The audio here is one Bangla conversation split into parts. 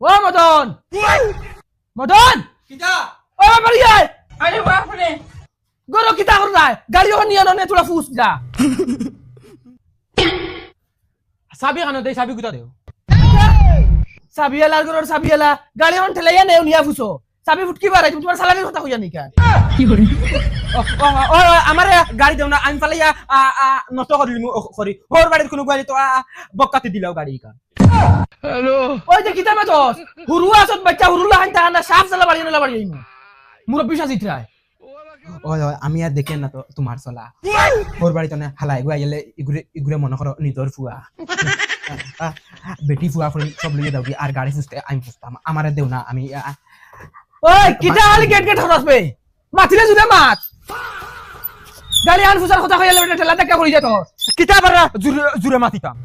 ও মদন মদন কিটা ও বাড়ি আয় আরে বাপ রে গরো কিতা কর নাই গাড়ি ওখানে নিয়ে নে তোরা ফুস যা সাবি খানো দে সাবি কুতা দেও সাবি এলার গরোর সাবি এলা গাড়ি ওখানে ঠেলাইয়া নেও নিয়া ফুসো সাবি ফুটকি বাড়াই তুমি তোমার সালামির কথা কইয়া নিকা কি করে ও আমার গাড়ি দেও না আমি পালাইয়া নষ্ট করে দিমু করি হোর বাড়ির কোনো গাড়ি তো বক্কাতে দিলাও গাড়ি কা হ্যালো ওই যে কিতা মাতস হুরু আসত বাচ্চা হুরুলা হান টানা সাফ চালা বাড়ি না বাড়ি আইমু মুরব্বি সাজিত্রায় ওই আমি আর দেখেন না তো তোমার চলা ওর বাড়িতে না হালাই গুয়া গেলে ইগুরে মনে করো নিজর ফুয়া বেটি ফুয়া ফুড়ি সব লিয়ে দাও আর গাড়ি ফুসতে আমি ফুসতাম আমারে দেও না আমি ওই কিটা আলি গেট গেট হরস বে মাতিলে জুরে মাত গাড়ি আন ফুসার কথা কইলে বেটা ঠেলা দেখা করি যেত কিটা বারা জুরে মাতিতাম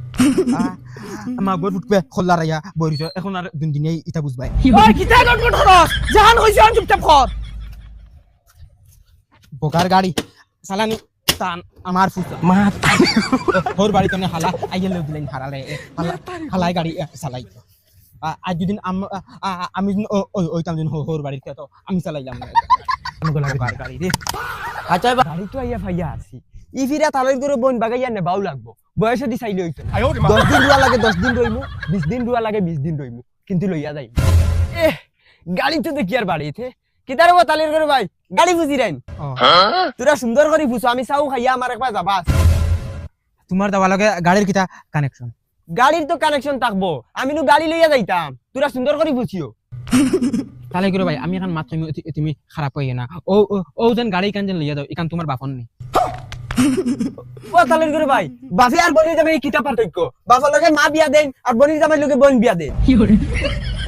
আমা গোর ফুটবে খোল্লা রাইয়া বইরিছ এখন আর দিন দিনেই ইটা বুঝবাই ওই কিটা গট গট হরস জাহান হইছে আন চুপচাপ কর বোকার গাড়ি সালানি টান আমার ফুসা মা ওর বাড়িতে না হালা আইলে দিলেন হারালে হালাই গাড়ি চালাই আজ যদি আমি ওইতাম দিন হোর বাড়িতে তো আমি চালাইলাম না গাড়ি রে আচ্ছা গাড়ি তো আইয়া ভাইয়া আসি ই ফিরা তালই করে বন বাগাইয়া নে বাউ লাগবো বয়স দি চাইলে হইতো 10 দিন রুয়া লাগে 10 দিন রইমু 20 দিন রুয়া লাগে 20 দিন রইমু কিন্তু লইয়া যাই গাড়ি তো দেখি আর বাড়িতে কিতার তালের করে ভাই গাড়ি বুঝি রাইন তোরা সুন্দর করে বুঝো আমি চাও খাইয়া আমার একবার যাবা তোমার দাবা লগে গাড়ির কিটা কানেকশন গাড়ির তো কানেকশন থাকবো আমি নো গাড়ি লইয়া যাইতাম তোরা সুন্দর করে বুঝিও তাহলে করে ভাই আমি এখন মাত্র তুমি খারাপ হইয়ে না ও ও যেন গাড়ি কান লইয়া দাও এখান তোমার বাপন নেই ও তালের করে ভাই বাপে আর বনি যাবে কিতা পার্থক্য বাবার লগে মা বিয়া দেন আর বনি জামাই লগে বোন বিয়া দেন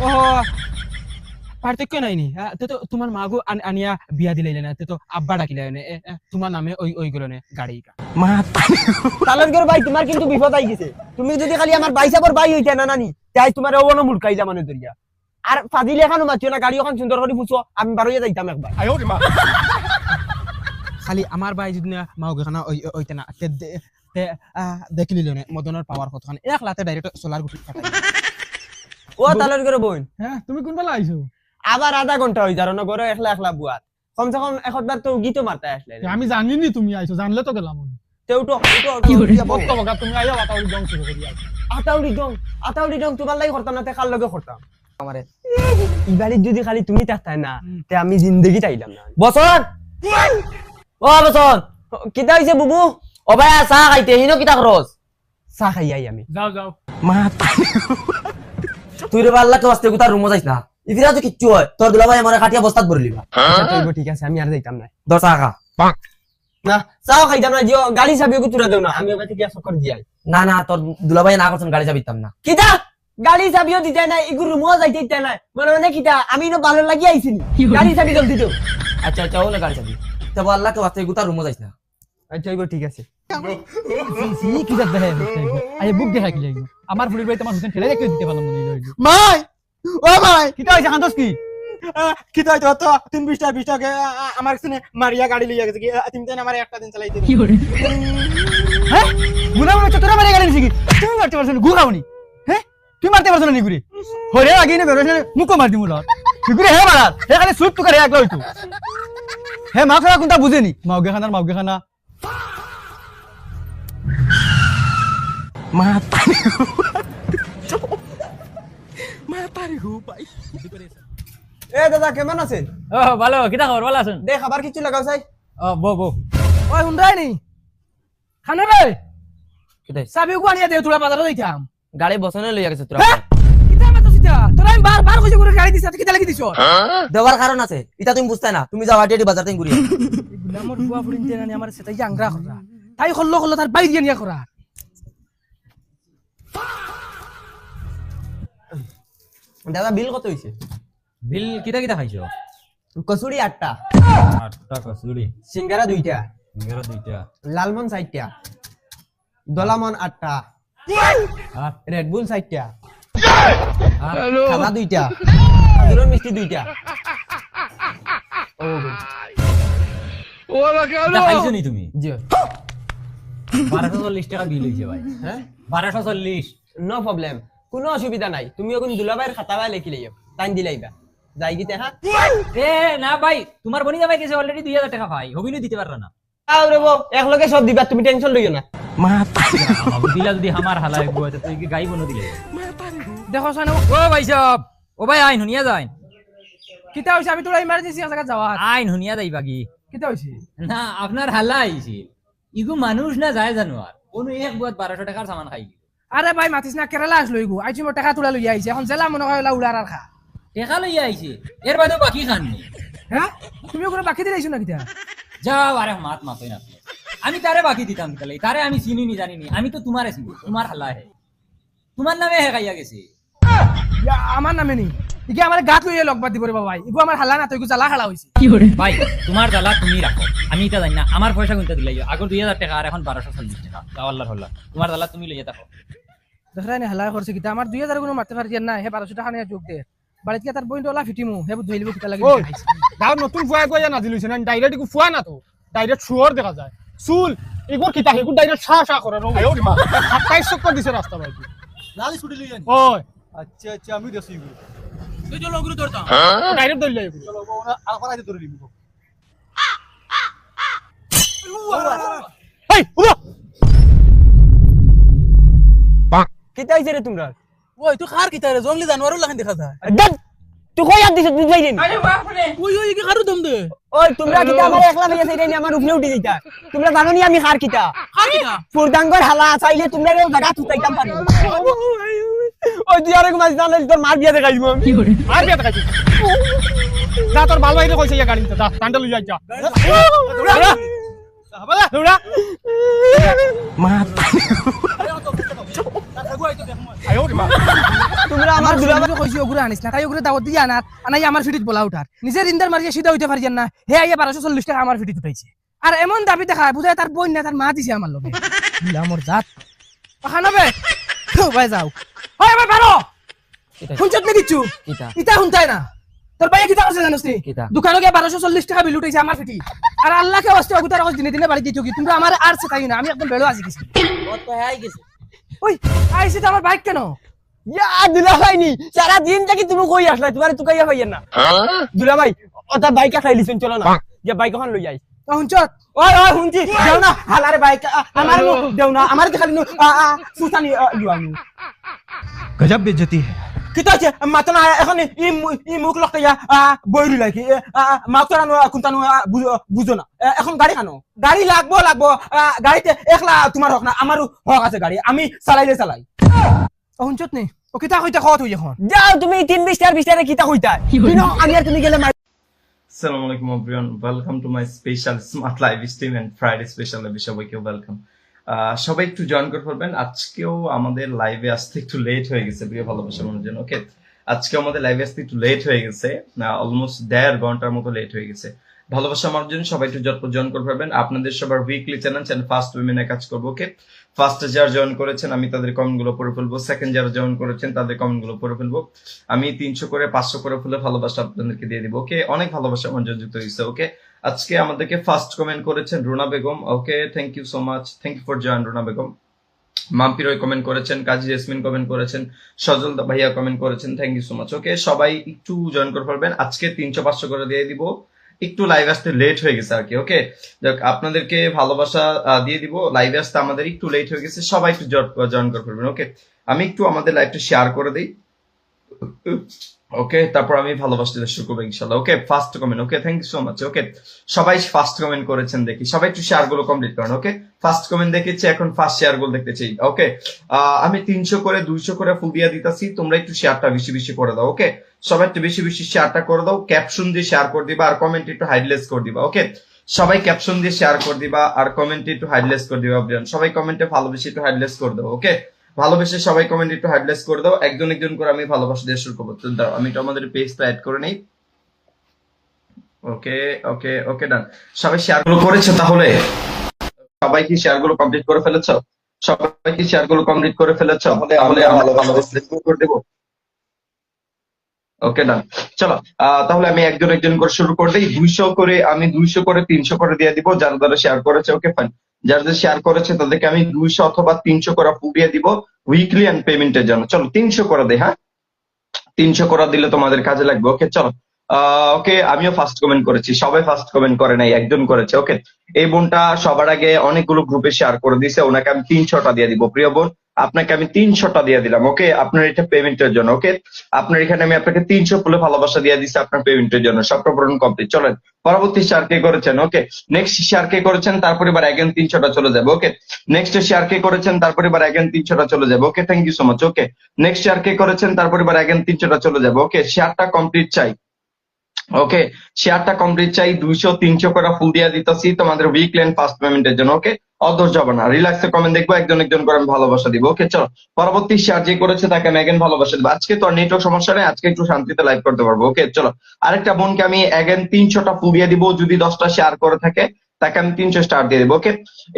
ও পার্থক্য নাই নি তো তোমার মাগো আনিয়া বিয়া দিলাইলে না তো আব্বা ডাকিলে তোমার নামে ওই ওই গুলো নে গাড়ি মা তালের করে ভাই তোমার কিন্তু বিপদ আই গেছে তুমি যদি খালি আমার বাইসাবর বাই হইতে না নানি তাই তোমার ওনো মুলকাই জামানে দরিয়া আর ফাজিল এখানো মাতিও না গাড়ি এখন সুন্দর করে ফুসো আমি বারোয়া যাইতাম একবার খালি আমার ভাই যদি মাও গেখানা ওইতে না দেখলি নে মদনের পাওয়ার কতখান এক লাতে ডাইরেক্ট সোলার গুটি ফাটাই ও তালের করে বোন হ্যাঁ তুমি কোন বেলা আইছো আবার আধা ঘন্টা হই যারো না ঘরে একলা একলা বুয়াত কমসে কম একবার তো গীত মারতে আসলে আমি জানি নি তুমি আইছো জানলে তো গেলাম তেউটো বক্ত বকা তুমি আইয়া বাতাউরি জং শুরু করি আতাউরি ডং তোমার লাগি করতাম না তে কার লগে করতাম আমারে ইবাড়ি যদি খালি তুমি থাকতাই না তে আমি জিন্দেগি চাইলাম না বছর ও বছর কিতা হইছে বুবু ও ভাই চা খাইতে হিনো কিতা খরচ চা খাই আই আমি যাও যাও মা তুই রে আল্লাহ কে ওয়াস্তে গুতা রুমো যাইস না ইফিরা তো কিচ্ছু হয় তোর দুলাভাই আমারে কাটিয়া বস্তাত ভরলিবা আচ্ছা তো ঠিক আছে আমি আর যাইতাম না দর চা খা না চাও খাইতাম না জিও গাড়ি চাবি তুরা দেও না আমি ওই থেকে চক্কর দিয়াই না না তোর দুলাভাই না করছেন গাড়ি চাবিতাম না কিতা গাড়ি চাবিও দিতে নাই ইগু রুমো যাইতে দিতে নাই মানে কিতা আমি নো ভালো লাগি আইছিনি গাড়ি চাবি জলদি দিও আচ্ছা আচ্ছা ওলে গাড়ি চাবি তবে আল্লাহ কে ওয়াস্তে গুতা রুমো যাইস না আচ্ছা ঠিক আছে সি কি যা দেখাই আই বুক দেখাই কি যাইবো আমার ফুলির ভাই তোমার হুসেন ঠেলে রেখে দিতে পারলাম মনে হইলো মাই ও মাই কিটা হইছে খান্দস কি কি তাই তো 3 টাকা আমার কাছে মারিয়া গাড়ি লইয়া গেছে কি তুমি জান আমার একটা দিন চালাইতে কি করে হ্যাঁ গুনা মনে তোরা মারে গাড়ি নিছি কি তুমি মারতে পারছ না গুগাওনি হ্যাঁ তুই মারতে পারছ না নিগুরে হরে আগে না বেরোছ না মুকো মার দিমু লট নিগুরে হে মারা হে খালি সুপ তো করে একলা হইতো হে মাখরা কোনটা বুঝেনি মাওগে খানা মা এ দাদা কেমন আছেন ও ভালো কিটা খবর ভালো আছেন দে খাবার কিছু লাগাও চাই ও বো ওই হুন্ডাই নি খানা রে কিতাই সাবি কো আনিয়া দে তোরা বাজারে যাইতাম গাড়ি বসনে লইয়া গেছে তোরা কিটা মত সিটা তোরা আমি বার কইছি করে গাড়ি দিছ কিটা লাগি দিছ দেওয়ার কারণ আছে এটা তুমি বুঝতে না তুমি যাও আটি বাজার থেকে ঘুরিয়ে এগুলা মোর বুয়া ফুরিন দেনা নি আমার সেটাই আংরা করা তাই হল্লো তার বাইর দিয়ে নিয়া করা দাদা বিল কত হইছে বিল কিটা কিটা খাইছো কচুরি 8টা 8টা কচুরি সিঙ্গারা 2টা সিঙ্গারা 2টা লালমন 4টা দলামন 8টা আর রেড বুল 4টা হ্যালো খানা 2টা খাজুরের মিষ্টি 2টা ওলা কিটা খাইছো নি তুমি জি 1240 টাকা বিল হইছে ভাই হ্যাঁ 1240 নো প্রবলেম কোনো অসুবিধা নাই তুমি এখন দুলাভাইয়ের খাতা বা লেখি লাইও টাইম দিলাইবা যাই গিতে হ্যাঁ এ না ভাই তোমার বনি জামাই গেছে অলরেডি 2000 টাকা ভাই হবিনও দিতে পাররা না আও রে বো একলগে সব দিবা তুমি টেনশন লইও না দিলা যদি আমার হালাই গো তুই কি গাই বনো দিলে দেখো সানো ও ভাই সাহেব ও ভাই আইন হুনিয়া যাইন কিতা হইছে আমি তোরা ইমার্জেন্সি জায়গা যাওয়া আইন হুনিয়া যাইবা কি কিতা হইছে না আপনার হালা আইছে ইগু মানুষ না যায় জানোয়ার কোন এক বুয়াত 1200 টাকার সামান খাই আরে ভাই মাতিস না কেরালা আসলো ইগু আইছি মোর টাকা তুলা লই আইছে এখন জেলা মনে হয় উড়ার আর খা টাকা লই আইছে এর বাদে বাকি খাননি হ্যাঁ তুমি ওগুলো বাকি দিলাইছো না কিতা যাও আরে মাত মাতই না আমি তারে বাকি দিতাম তাহলে তারে আমি চিনি নি জানি নি আমি তো তোমারে চিনি তোমার হালা হে তোমার নামে হে গাইয়া গেছে আমার নামে নি ইকে আমার গাত লইয়ে লগবাদ দিব রে বাবা ইগু আমার হালা না তো ইগু জ্বালা খালা হইছে ভাই তোমার জ্বালা তুমি রাখো আমি এটা জানি না আমার পয়সা গুনতে দিলাই আগর 2000 টাকা আর এখন 1240 টাকা যাও আল্লাহর হল্লা তোমার জ্বালা তুমি লইয়া থাকো দেখরা নি হালা করছে কিতা আমার 2000 কোনো মারতে পারছি না হে 1200 টাকা নিয়ে যোগ দে বাড়িতে তার বইন ডলা ফিটিমু হে ধইলিব কিতা লাগে ওই গাঁও নতুন ফুয়া কইয়া না দিলইছে না ডাইরেক্ট ইগু ফুয়া না তো ডাইরেক্ট শুয়োর দেখা যায় চুল এগুর কিতা হেগু ডাইরেক্ট শা করে রো 27 চক্কর দিছে রাস্তা ভাই লালি ছুটি লই আনি ওই আচ্ছা আচ্ছা আমি দেছি এগুলো তুই চলো গুরু ধরতাম ডাইরেক্ট ধরলে এগুলো চলো ওরা আর পারাইতে ধরে নিব এই উবা কিতা হইছে রে তোমরা ওই তুই খার কিতা রে জঙ্গলি জানোয়ারও লাগান দেখা যায় দত তুই কই আর দিছ বুঝাই দিন ওই ওই কি খারু দম দে ওই তোমরা কিতা আমার একলা লইয়া যাইতা নি আমার উপরে উঠে যাইতা তোমরা জানো নি আমি খার কিতা খার কিতা ফুরদাঙ্গর হালা চাইলে তোমরা রে জায়গা তুইতাম পারি ওই তুই আরেক মাছ জানলে তোর মার বিয়া দেখাই দিব আমি আর বিয়া দেখাইছি যা তোর ভালো ভাইরে কইছে ইয়া গাড়িতে যা টান্ডা লই যা দৌড়া দৌড়া দৌড়া তোমরা আমার দুলাভাই দুলাভাই কইছি ওগুলো আনিস না তাই ওগুলো দাওয়াত দিয়ে আনাত আনাই আমার ফিটিত বলা উঠার নিজের ইন্দার মারিয়ে সিধা হইতে পারছেন না হে আইয়া 1240 টাকা আমার ফিটিত উঠাইছে আর এমন দাবি দেখা বুঝায় তার বোন না তার মা দিছে আমার লগে আমার জাত খানাবে ভাই যাও হয় ভাই বারো শুনছত নাকি কিচ্ছু কিতা ইতা শুনতাই না তোর ভাই কিতা করছে জানোস নি কিতা? দোকানে গিয়ে 1240 টাকা বিল উঠাইছে আমার ফিটি আর আল্লাহকে ওয়াস্তে ওগুতার কাছে দিনে দিনে বাড়ি দিতে কি তুমি আমার আর সেটাই না আমি একদম বেলো আজি গেছি ওই আইছে তো আমার বাইক কেন ইয়া দুলাভাই নি সারা দিন থেকে তুমি কই আসলা তোমার তুকাইয়া হইয়া না দুলাভাই ওটা বাইকা খাইলিছেন চলো না যে বাইক এখন লই যাই শুনছত ওই ওই শুনছি দেও না হালারে বাইক আমার দেও না আমার দেখালি সুসানি লুয়ানি गजब बेइज्जती है কিতা আছে মাতনা এখন ই মুখ লকাইয়া বইরি লাগি মাতনা কোনটানো বুঝো না এখন গাড়ি খানো গাড়ি লাগবো গাড়িতে একলা তোমার হক না আমারও হক আছে গাড়ি আমি চালাইলে চালাই শুনছত নি ও কিতা কইতা কত হই এখন যাও তুমি 3 20 টার কিতা কইতা কিনো আমি আর তুমি গেলে Assalamu alaikum everyone. Welcome to my special Smart Live stream and Friday special live সবাইকে ওয়েলকাম সবাই একটু জয়েন করে ফেলবেন আজকেও আমাদের লাইভে আসতে একটু লেট হয়ে গেছে প্রিয় ভালোবাসা মানুষজন ওকে আজকে আমাদের লাইভে আসতে একটু লেট হয়ে গেছে অলমোস্ট 1.5 ঘন্টার মতো লেট হয়ে গেছে ভালোবাসা মানুষজন সবাই একটু জটপট জয়েন করে ফেলবেন আপনাদের সবার উইকলি চ্যানেল ফার্স্ট উইমেনে কাজ করবো ওকে ফার্স্ট যারা জয়েন করেছেন আমি তাদের কমেন্ট গুলো পড়ে ফেলবো সেকেন্ড যারা জয়েন করেছেন তাদের কমেন্ট গুলো পড়ে ফেলবো আমি 300 করে 500 করে ফুলে ভালোবাসা আপনাদেরকে দিয়ে দিব ওকে অনেক ভালোবাসা মানুষজন যুক্ত হয়েছে ওকে আজকে আমাদেরকে ফার্স্ট কমেন্ট করেছেন Runa Begum okay thank you so much thank you for join Runa Begum Mampi Roy comment করেছেন কাজী জেসমিন কমেন্ট করেছেন সজল ভাইয়া কমেন্ট করেছেন thank you so much okay সবাই একটু জয়েন করে ফেলবেন আজকে 300 500 করে দিয়ে দিব একটু লাইভ আসতে লেট হয়ে গেছে আর কি ওকে আপনাদেরকে ভালোবাসা দিয়ে দিব লাইভে আসতে আমাদের একটু লেট হয়ে গেছে সবাই একটু জয়েন করে ফেলবেন ওকে আমি একটু আমাদের লাইভটা শেয়ার করে দিই ওকে তারপর আমি ভালোবাসতে শুরু করবো ইনশাআল্লাহ okay first comment okay thank you so much okay সবাই ফার্স্ট কমেন্ট করেছেন দেখি সবাই একটু শেয়ার গুলো কমপ্লিট করেন ওকে ফার্স্ট কমেন্ট দেখেছি এখন ফার্স্ট শেয়ার গুলো দেখতে চাই ওকে আমি 300 করে 200 করে ফুল দিয়া দিতাছি তোমরা একটু শেয়ারটা বেশি বেশি করে দাও ওকে সবাই একটু বেশি বেশি শেয়ারটা করে দাও ক্যাপশন দিয়ে শেয়ার করে দিবা আর কমেন্ট একটু হাইলাইট করে দিবা ওকে সবাই ক্যাপশন দিয়ে শেয়ার করে দিবা আর কমেন্ট একটু হাইলাইট করে দিবা সবাই কমেন্টে ভালোবেসে একটু হাইলাইট করে দাও ওকে ভালোবেসে সবাই কমেন্ট একটু হাইলাইট করে দাও একজন একজন করে আমি ভালোবাসা দিয়ে শুরু করবো দাও আমি তো আমাদের পেজটা অ্যাড করে নেই ওকে ওকে ওকে ডান সবাই শেয়ার গুলো করেছো তাহলে সবাই কি শেয়ার গুলো কমপ্লিট করে ফেলেছো সবাই কি শেয়ার গুলো কমপ্লিট করে ফেলেছো তাহলে আমরা ভালোবাসা শুরু করে দেব ওকে ডান চলো তাহলে আমি একজন একজন করে শুরু করে দিই 200 করে আমি 200 করে 300 করে দিয়ে দিব যারা যারা শেয়ার করেছে ওকে ফাইন যারা যে শেয়ার করেছে তাদেরকে আমি 200 অথবা 300 করে ফুটিয়ে দিব উইকলি এন্ড পেমেন্টের জন্য। চলো 300 করে দেই, হ্যাঁ 300 করে দিলে তোমাদের কাজে লাগবে। ওকে চলো ওকে, আমিও ফার্স্ট কমেন্ট করেছি, সবাই ফার্স্ট কমেন্ট করে নাই, একজন করেছে। ওকে, এই বোনটা সবার আগে অনেকগুলো গ্রুপে শেয়ার করে দিয়েছে, ওনাকে আমি 300টা দিয়ে দিব। প্রিয় বোন, আপনাকে আমি 300টা দিয়ে দিলাম। ওকে, আপনার এটা পেমেন্টের জন্য। ওকে, আপনার এখানে আমি আপনাকে 300 ফুলে ভালোবাসা দিয়ে দিচ্ছি আপনার পেমেন্টের জন্য। সবটা পূরণ কমপ্লিট। চলেন পরবর্তী শেয়ার কে করেছেন। ওকে, নেক্সট শেয়ার কে করেছেন, তারপরে এবার অ্যাগেন 300টা চলে যাবে। ওকে, নেক্সট শেয়ার কে করেছেন, তারপরে এবার অ্যাগেন 300টা চলে যাবে। Okay, thank you so much. Okay, next share কে করেছেন, তারপরে এবার অ্যাগেন 300টা চলে যাবে। ওকে, শেয়ারটা কমপ্লিট চাই। ওকে, শেয়ারটা কমপ্লিট চাই। 200-300 করে ফুল দিয়ে দিতেছি তোমাদের উইকলি এন্ড ফার্স্ট পেমেন্টের জন্য। ওকে, অধৈর্য হবে না, রিল্যাক্সে কমেন্ট দেখবো, একজন একজন করে আমি ভালোবাসা দিব। ওকে চলো, পরবর্তী শেয়ার যে করেছে তাকে আমি অ্যাগেন ভালোবাসা দিব। আজকে তো নেটওয়ার্ক সমস্যা নেই, আজকে একটু শান্তিতে লাইভ করতে পারবো। ওকে চলো, আরেকটা বোনকে আমি অ্যাগেন 300টা ফুল দিয়ে দিব, যদি 10টা শেয়ার করে থাকে তাকে আমি 300 স্টার দিয়ে দেবো। ওকে,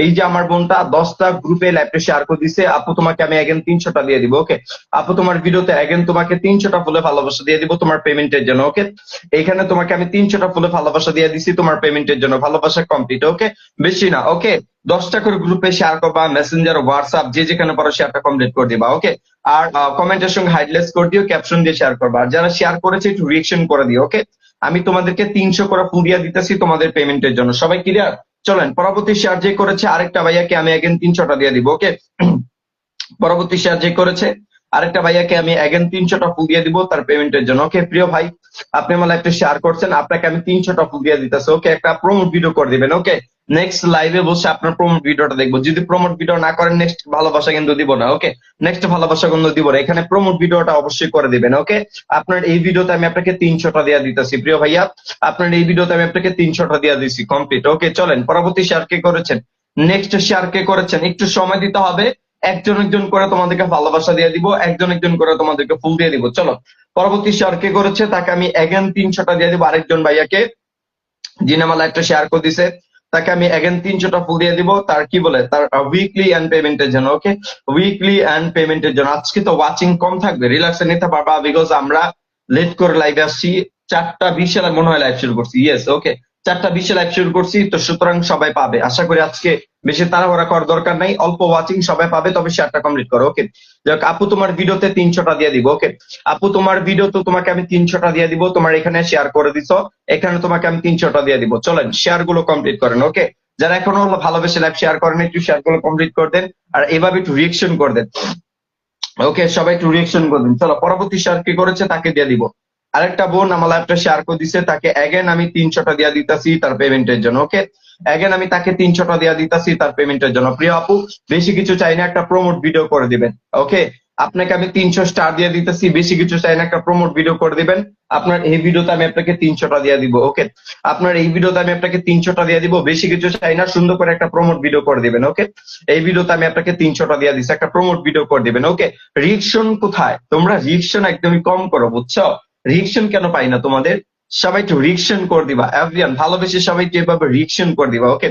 এই যে আমার বোনটা 10টা গ্রুপে লাইভটা শেয়ার করে দিছে, আপু তোমাকে আমি অ্যাগেন 300টা দিয়ে দিব। ওকে আপু, তোমার ভিডিওতে অ্যাগেন তোমাকে 300টা ফুলে ভালোবাসা দিয়ে দিব তোমার পেমেন্টের জন্য। ওকে, এইখানে তোমাকে আমি 300টা ফুলে ভালোবাসা দিয়ে দিছি তোমার পেমেন্টের জন্য। ভালোবাসা কমপ্লিট। ওকে, বেশি না। ওকে, 10টা করে গ্রুপে শেয়ার করবা, মেসেঞ্জার, হোয়াটসঅ্যাপ, যে যেখানে পারো শেয়ারটা কমপ্লিট করে দিবা। ওকে, আর কমেন্টের সঙ্গে হাইলাইট করে দিও, ক্যাপশন দিয়ে শেয়ার করবা। আর যারা শেয়ার করেছে একটু রিঅ্যাকশন করে দিও। ওকে, আমি তোমাদেরকে 300 করে ফুল দিয়ে দিতেছি তোমাদের পেমেন্টের জন্য। সবাই ক্লিয়ার? চলেন পরবর্তী শেয়ার যে করেছে আরেকটা ভাইয়াকে আমি অ্যাগেন 300টা দিয়ে দিব। ওকে, পরবর্তী শেয়ার যে করেছে আরেকটা ভাইয়াকে আমি অ্যাগেন 300টা ফুল দিয়ে দিব তার পেমেন্টের জন্য। ওকে, প্রিয় ভাই আপনি আমার লাইভটা শেয়ার করছেন, আপনাকে আমি 300টা ফুল দিয়ে দিতেছি। ওকে, একটা প্রমোট ভিডিও করে দিবেন। ওকে, নেক্সট লাইভে বসে আপনার প্রমোট ভিডিওটা দেখবো। যদি প্রমোট ভিডিও না করেন নেক্সট ভালোবাসা কিন্তু দিব না। ওকে, নেক্সট ভালোবাসা কিন্তু দিব না, এখানে প্রমোট ভিডিওটা অবশ্যই করে দিবেন। ওকে, আপনার এই ভিডিওতে আমি আপনাকে 300টা দিয়ে দিতেছি। প্রিয় ভাইয়া, আপনার এই ভিডিওতে আমি আপনাকে 300টা দিয়ে দিচ্ছি কমপ্লিট। ওকে, চলেন পরবর্তী শেয়ার কে করেছেন, নেক্সট শেয়ার কে করেছেন, একটু সময় দিতে হবে, একজন একজন করে তোমাদেরকে ভালোবাসা দিয়ে দিব, একজন একজন করে তোমাদেরকে ফুল দিয়ে দিব। চলো পরবর্তী শেয়ার কে করেছে তাকে আমি অ্যাগেন 300টা দিয়ে দিব। আরেকজন ভাইয়াকে যিনি আমার লাইভটা শেয়ার করে দিছে তাকে আমি অ্যাগেন 300টা ফুল দিয়ে দিব তার কি বলে তার উইকলি এন্ড পেমেন্টের জন্য। ওকে, উইকলি এন্ড পেমেন্টের জন্য। আজকে তো ওয়াচিং কম থাকবে, রিল্যাক্সে নিতে পারবা, বিকজ আমরা লেট করে লাইভে আসছি। 4টা 20 মনে হয় লাইভ শুরু করছি। ইয়েস, ওকে 4টা 20 লাইভ শুরু করছি, তো সুতরাং সবাই পাবে। আশা করি আজকে বেশি তাড়াহুড়া করার দরকার নাই, অল্প ওয়াচিং সবাই পাবে, তবে শেয়ারটা কমপ্লিট করো। ওকে, যাক আপু তোমার ভিডিওতে 300টা দিয়ে দিব। ওকে আপু, তোমার ভিডিও তো তোমাকে আমি 300টা দিয়ে দিব, তোমার এখানে শেয়ার করে দিছো, এখানে তোমাকে আমি 300টা দিয়ে দিব। চলেন শেয়ার গুলো কমপ্লিট করেন। ওকে, যারা এখনো ভালোবেসে লাইভ শেয়ার করেন একটু শেয়ার গুলো কমপ্লিট করে দেন, আর এভাবে একটু রিঅ্যাকশন করে দেন। ওকে, সবাই একটু রিঅ্যাকশন করে দিন। চলো পরবর্তী শেয়ার কি করেছে তাকে দিয়ে দিব। আরেকটা বোন আমার লাইভটা শেয়ার করে দিছে, তাকে অ্যাগেন আমি 300টা দিয়ে দিতেছি তার পেমেন্টের জন্য। ওকে, অ্যাগেন আমি তাকে 300টা দিয়ে দিতেছি তার পেমেন্টের জন্য। প্রিয় আপু, বেশি কিছু চাই না, একটা প্রমোট ভিডিও করে দিবেন। ওকে, আপনাকে আমি 300 স্টার দিয়ে দিতেছি, বেশি কিছু চাই না, একটা প্রমোট ভিডিও করে দিবেন। আপনার এই ভিডিওতে আমি আপনাকে 300টা দিয়ে দিব। ওকে, আপনার এই ভিডিওতে আমি আপনাকে 300টা দিয়ে দিব, বেশি কিছু চাই না, সুন্দর করে একটা প্রমোট ভিডিও করে দিবেন। ওকে, এই ভিডিওতে আমি আপনাকে 300টা দিয়ে দিচ্ছি, একটা প্রমোট ভিডিও করে দিবেন। ওকে, রিঅ্যাকশন কোথায়? তোমরা রিঅ্যাকশন একদমই কম করো, বুঝছো? রিঅ্যাকশন কেন পাই না তোমাদের? সবাই একটু রিঅ্যাকশন করে দিবা, এভরিওয়ান ভালোবেসে সবাই একটু এভাবে রিঅ্যাকশন করে দিবা। ওকে,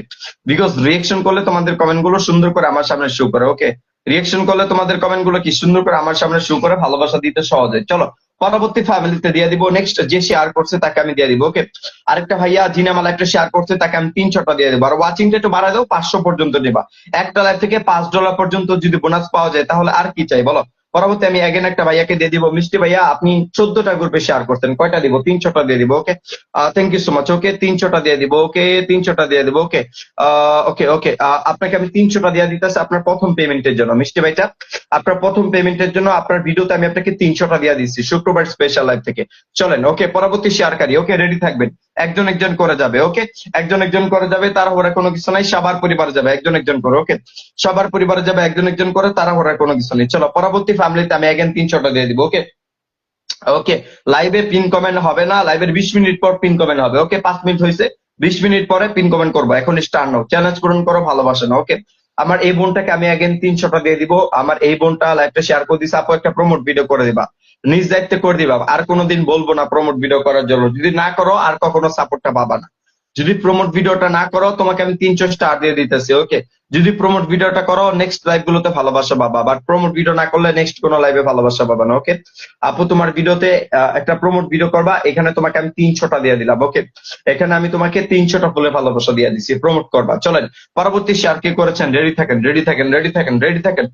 বিকজ রিঅ্যাকশন করলে তোমাদের কমেন্ট গুলো সুন্দর করে আমার সামনে শো করে। ওকে, রিঅ্যাকশন করলে তোমাদের কমেন্ট গুলো কি সুন্দর করে আমার সামনে শো করে, ভালোবাসা দিতে সহজ হয়। চলো পরবর্তী ফ্যামিলিতে দিয়ে দিব। নেক্সট যে শেয়ার করছে তাকে আমি দিয়ে দিব। ওকে, আরেকটা ভাইয়া যিনি আমার লাইভটা শেয়ার করছে তাকে আমি 300টা দিয়ে দেবো। আর ওয়াচিংটা একটু বাড়াই দাও, 500 পর্যন্ত নেবা। একটা লাইভ থেকে $5 পর্যন্ত যদি বোনাস পাওয়া যায় তাহলে আর কি চাই বলো। পরবর্তী আমি অ্যাগেন একটা ভাইয়াকে দিয়ে দিব। মিষ্টি ভাইয়া, আপনি 14টা গ্রুপে শেয়ার করতেন, কয়টা দিব? 300টা দিয়ে দিব। ওকে, থ্যাংক ইউ সো মাচ। ওকে, 300টা দিয়ে দিব। ওকে, 300টা দিয়ে দিব। ওকে ওকে ওকে, আপনাকে আমি 300টা দিয়ে দিতেছি আপনার প্রথম পেমেন্টের জন্য। মিষ্টি ভাইটা, আপনার প্রথম পেমেন্টের জন্য আপনার ভিডিওতে আমি আপনাকে 300টা দিয়ে দিচ্ছি শুক্রবার স্পেশাল লাইভ থেকে। চলেন ওকে, পরবর্তী শেয়ারকারী। ওকে, রেডি থাকবেন, একজন একজন করে যাবে। ওকে, একজন একজন করে যাবে, তাড়াহুড়া কোনো কিছু নাই, সবার পরিবার যাবে একজন একজন করে। ওকে, সবার পরিবারে যাবে একজন একজন করে, তাড়াহুড়া কোনো কিছু নেই। চলো পরবর্তী ফ্যামিলিতে আমি অ্যাগেন 300টা দিয়ে দিব। ওকে ওকে, লাইভে পিন কমেন্ট হবে না, লাইভের 20 মিনিট পর পিন কমেন্ট হবে। ওকে, 5 মিনিট হয়েছে, 20 মিনিট পরে পিন কমেন্ট করবো, এখন স্টার নাও, চ্যালেঞ্জ পূরণ করো, ভালোবাসা না। ওকে, আমার এই বোনটাকে আমি অ্যাগেন 300টা দিয়ে দিব। আমার এই বোনটা লাইভটা শেয়ার করে দিছে, আপু একটা প্রমোট ভিডিও করে দিবা, নিজ দায়িত্বে করে দিবা, আর কোনোদিন বলবো না প্রমোট ভিডিও করার জন্য। যদি না করো আর কখনো সাপোর্টটা পাবা না। যদি প্রমোট ভিডিওটা না করো তোমাকে আমি 300 স্টার দিয়ে দিতেছি। ওকে, যদি প্রমোট ভিডিওটা করো নেক্সট লাইভ গুলোতে ভালোবাসা পাবা, বাট প্রমোট ভিডিও না করলে নেক্সট কোনো লাইভে ভালোবাসা পাবা না। ওকে আপু তোমার ভিডিওতে একটা প্রমোট ভিডিও করবা, এখানে তোমাকে আমি 300টা দিয়ে দিলাম। ওকে এখানে আমি তোমাকে 300টা ফুলে ভালোবাসা দিয়ে দিচ্ছি, প্রমোট করবা। চলেন পরবর্তী শেয়ার কে করেছেন, রেডি থাকেন রেডি থাকেন রেডি থাকেন রেডি থাকেন,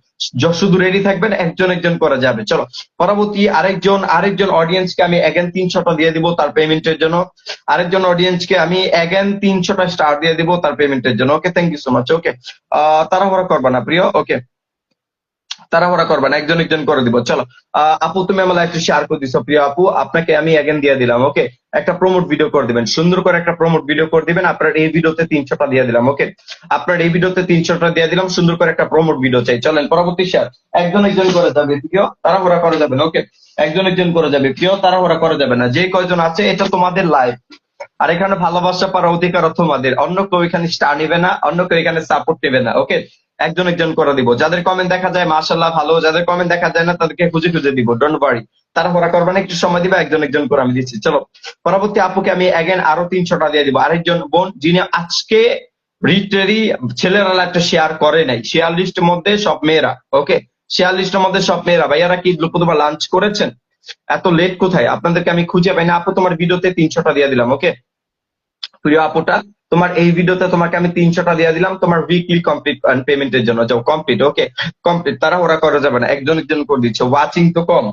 শুধু রেডি থাকবেন, একজন একজন করে যাবে। চলো পরবর্তী আরেকজন অডিয়েন্সকে আমি এগেন 300টা দিয়ে দিব তার পেমেন্টের জন্য। আরেকজন অডিয়েন্সকে আমি এগেন 300টা স্টার দিয়ে দিব তার পেমেন্টের জন্য। Okay thank you so much. Okay তাড়াহুড়া করবা না প্রিয়, ওকে তাড়াহুড়া করবা না, একজন একজন করে দিব। চলো আপু তুমি আমার একটু শেয়ার করে দিছো, প্রিয় আপু আপনাকে আমি এগেন দিয়ে দিলাম। ওকে একটা প্রমোট ভিডিও করে দিবেন, সুন্দর করে একটা প্রমোট ভিডিও করে দিবেন। আপনার এই ভিডিওতে 300টা দিয়ে দিলাম। ওকে আপনার এই ভিডিওতে 300টা দিয়ে দিলাম, সুন্দর করে একটা প্রমোট ভিডিও চাই। চলেন পরবর্তী শেয়ার একজন একজন করে যাবে, প্রিয় তাড়াহুড়া করে যাবেন। ওকে একজন একজন করে যাবে, প্রিয় তাড়াহুড়া করে যাবে না। যে কয়জন আছে এটা তোমাদের লাইভ, আর এখানে ভালোবাসা পাওয়ার অধিকার তোমাদের, অন্য কেউ এখানে স্টার নিবে না, অন্য কেউ এখানে সাপোর্ট নেবে না। ওকে একজন একজন করে দিব, যাদের কমেন্ট দেখা যায় মাশাআল্লাহ ভালো, যাদের কমেন্ট দেখা যায় না তাদেরকে খুঁজে খুঁজে দিব, ডোন্ট ওয়ারি। তাড়াহুড়া করবে না, একটু সময় দিবা, একজন একজন করে আমি দিচ্ছি। চলো পরবর্তী আপুকে আমি এগেন আরো 300টা দিয়ে দিব। আরেকজন বোন যিনি আজকে রিটারি ছেলেরা একটা শেয়ার করে নাই, শেয়ার লিস্টের মধ্যে সব মেয়েরা। ওকে শেয়ার লিস্টের মধ্যে সব মেয়েরা। ভাইয়ারা কি দুপুরবেলা লাঞ্চ করেছেন? এত লেট কোথায়? আপনাদেরকে আমি খুঁজে পাই না। আপু তোমার ভিডিওতে 300টা দিয়ে দিলাম। ওকে প্রিয় আপুটা তোমার এই ভিডিওতে তোমাকে আমি 300টা দিয়ে দিলাম তোমার উইকলি কমপ্লিট পেমেন্টের জন্য। যাও কমপ্লিট। ওকে কমপ্লিট, তাড়াহুড়া করা যাবে না, একজন একজন করে দিচ্ছে। ওয়াচিং তো কম,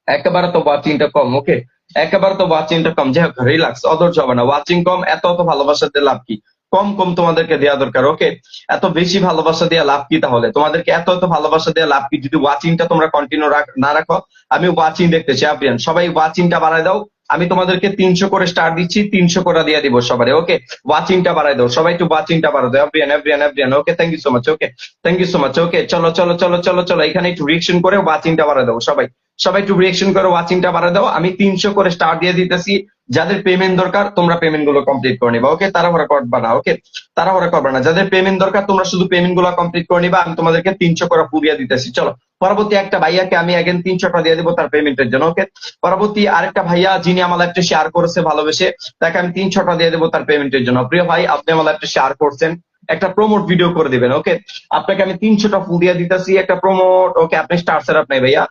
একেবারে তো ওয়াচিংটা কম। ওকে একেবারে তো ওয়াচিংটা কম, যাই হোক রিল্যাক্স, অধৈর্য হবে না। ওয়াচিং কম, এত ভালোবাসা দিয়ে লাভ কি? কম কম তোমাদেরকে দেওয়া দরকার। ওকে এত বেশি ভালোবাসা দিয়ে লাভ কি? তাহলে তোমাদেরকে এত ভালোবাসা দিয়ে লাভ কি যদি ওয়াচিংটা তোমরা কন্টিনিউ না রাখো? আমি ওয়াচিং দেখতে চাই, আপ্রিয়ান সবাই ওয়াচিংটা বাড়ায় দাও। আমি তোমাদেরকে 300 করে স্টার দিচ্ছি, 300 করে দিয়ে দিব সবাই। ওকে ওয়াচিংটা বাড়ায় দাও সবাই, একটু ওয়াচিংটা বাড়ায় দাও। Everyone okay thank you so much. Okay thank you so much. Okay চলো চলো চলো চলো চলো এখানে একটু রিঅ্যাকশন করে ওয়াচিংটা বাড়ায় দাও সবাই, সবাই একটু রিঅ্যাকশন করে ওয়াচিংটা বাড়ায় দাও। আমি 300 করে স্টার দিয়ে দিতেছি, যাদের পেমেন্ট দরকার তোমরা পেমেন্ট গুলো কমপ্লিট করে নিবা। ওকে তাড়াহুড়া করবা না, ওকে তাড়াহুড়া করবা না, যাদের পেমেন্ট দরকার তোমরা শুধু পেমেন্ট গুলো কমপ্লিট করে নিবা। আমি তোমাদেরকে 300 করে পুরিয়া দিতেছি। চলো পরবর্তী একটা ভাইয়াকে আমি এগেন 300টা দিয়ে দিব তার পেমেন্টের জন্য। ওকে পরবর্তী আরেকটা ভাইয়া যিনি আমার লাইভটা শেয়ার করেছে ভালোবেসে, তাকে আমি 300টা দিয়ে দেবো তার পেমেন্টের জন্য। প্রিয় ভাই আপনি আমার লাইভটা শেয়ার করছেন, একটা প্রমোট ভিডিও করে দিবেন। ওকে আপনাকে আমি 300টা ফুল দিয়ে দিতেছি, একটা প্রমোট। ওকে আপনি স্টার সেটআপ নাই ভাইয়া,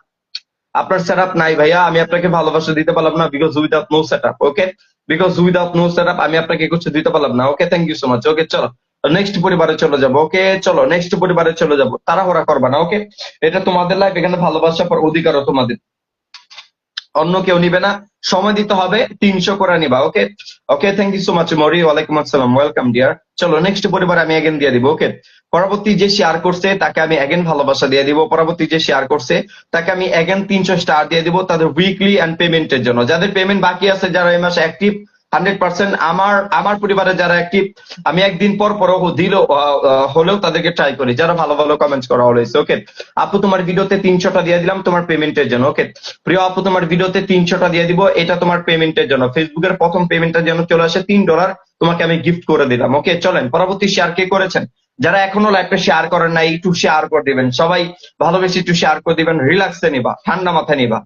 আপনার সেটআপ নাই ভাইয়া, আমি আপনাকে ভালোবাসা দিতে পারলাম না, because without no setup. Okay because without no setup আমি আপনাকে কিছু দিতে পারলাম না। Okay thank you so much. Okay চলো নেক্সট পরিবারে চলে যাবো। ওকে চলো নেক্সট পরিবারে চলে যাবো, তাড়াহুড়া করবা না। ওকে এটা তোমাদের লাইফ, এখানে ভালোবাসা পাওয়ার অধিকারও তোমাদের, অন্য কেউ নিবে না, সময় দিতে হবে, 300 করে নিবা। Okay okay thank you so much মরি, ওয়ালাইকুম আসসালাম, ওয়েলকাম ডিয়ার। চলো নেক্সট পরিবার আমি এগেন দিয়ে দিব। ওকে পরবর্তী যে শেয়ার করছে তাকে আমি এগেন ভালোবাসা দিয়ে দিব। পরবর্তী যে শেয়ার করছে তাকে আমি এগেন 300 স্টার দিয়ে দিব তাদের উইকলি এন্ড পেমেন্টের জন্য। যাদের পেমেন্ট বাকি আছে, যারা এই মাসে অ্যাক্টিভ 100%, আমার পরিবারে যারা অ্যাক্টিভ, আমি একদিন পর হলেও তাদেরকে ট্রাই করি, যারা ভালো ভালো কমেন্টস করা হয়েছে। ওকে আপু তোমার ভিডিওতে 300টা দিয়ে দিলাম তোমার পেমেন্টের জন্য। ওকে প্রিয় আপু তোমার ভিডিওতে 300টা দিয়ে দিব, এটা তোমার পেমেন্টের জন্য। ফেসবুকের প্রথম পেমেন্টের জন্য চলে আসে $3, তোমাকে আমি গিফট করে দিলাম। ওকে চলেন পরবর্তী শেয়ার কে করেছেন, যারা এখনো লাইভটা শেয়ার করেন নাই একটু শেয়ার করে দিবেন, সবাই ভালোবেসে একটু শেয়ার করে দিবেন, রিল্যাক্সে নিবা, ঠান্ডা মাথায় নিবা,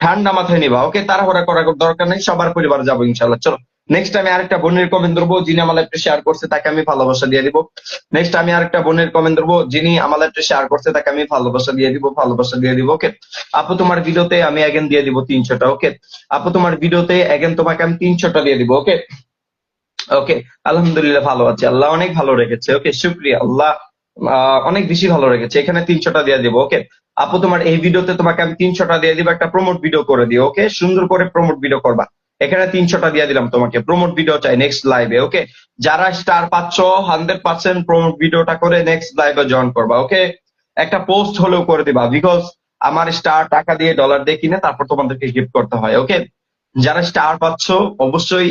ঠান্ডা মাথায় নিবা। ওকে তাড়াহুড়া করার দরকার নেই, সবার পরিবার যাবো ইনশাল্লাহ। চলো নেক্সট আমি আরেকটা বোনের কমেন্ট ধরবো, যিনি আমার লাইভটা শেয়ার করছে তাকে আমি ভালোবাসা দিয়ে দিব। নেক্সট আমি আরেকটা বোনের কমেন্ট ধরবো, যিনি আমার লাইভটা শেয়ার করছে তাকে আমি ভালোবাসা দিয়ে দিব, ভালোবাসা দিয়ে দিব। ওকে আপু তোমার ভিডিওতে আমি এগেন দিয়ে দিব 300টা। ওকে আপু তোমার ভিডিওতে এগেন তোমাকে আমি 300টা দিয়ে দিব। ওকে ওকে আলহামদুলিল্লাহ ভালো আছে, আল্লাহ অনেক ভালো রেখেছে। ওকে শুক্রিয়া, আল্লাহ অনেক বেশি ভালো রেখেছে, এখানে 300টা দিয়ে দিব। ওকে আপু তোমার এই ভিডিওতে তোমাকে আমি 300টা দিয়ে দিব, একটা প্রমোট ভিডিও করে দিও। ওকে সুন্দর করে প্রমোট ভিডিও করবা, এখানে 300টা দিয়ে দিলাম তোমাকে, প্রমোট ভিডিও চাই নেক্সট লাইভে। ওকে যারা স্টার পাচ্ছ 100% প্রমোট ভিডিওটা করে নেক্সট লাইভে জয়েন করবা। ওকে একটা পোস্ট হলেও করে দিবা, বিকজ আমার স্টার টাকা দিয়ে ডলার দিয়ে কিনে তারপর তোমাদেরকে গিফট করতে হয়। ওকে যারা স্টার পাচ্ছ অবশ্যই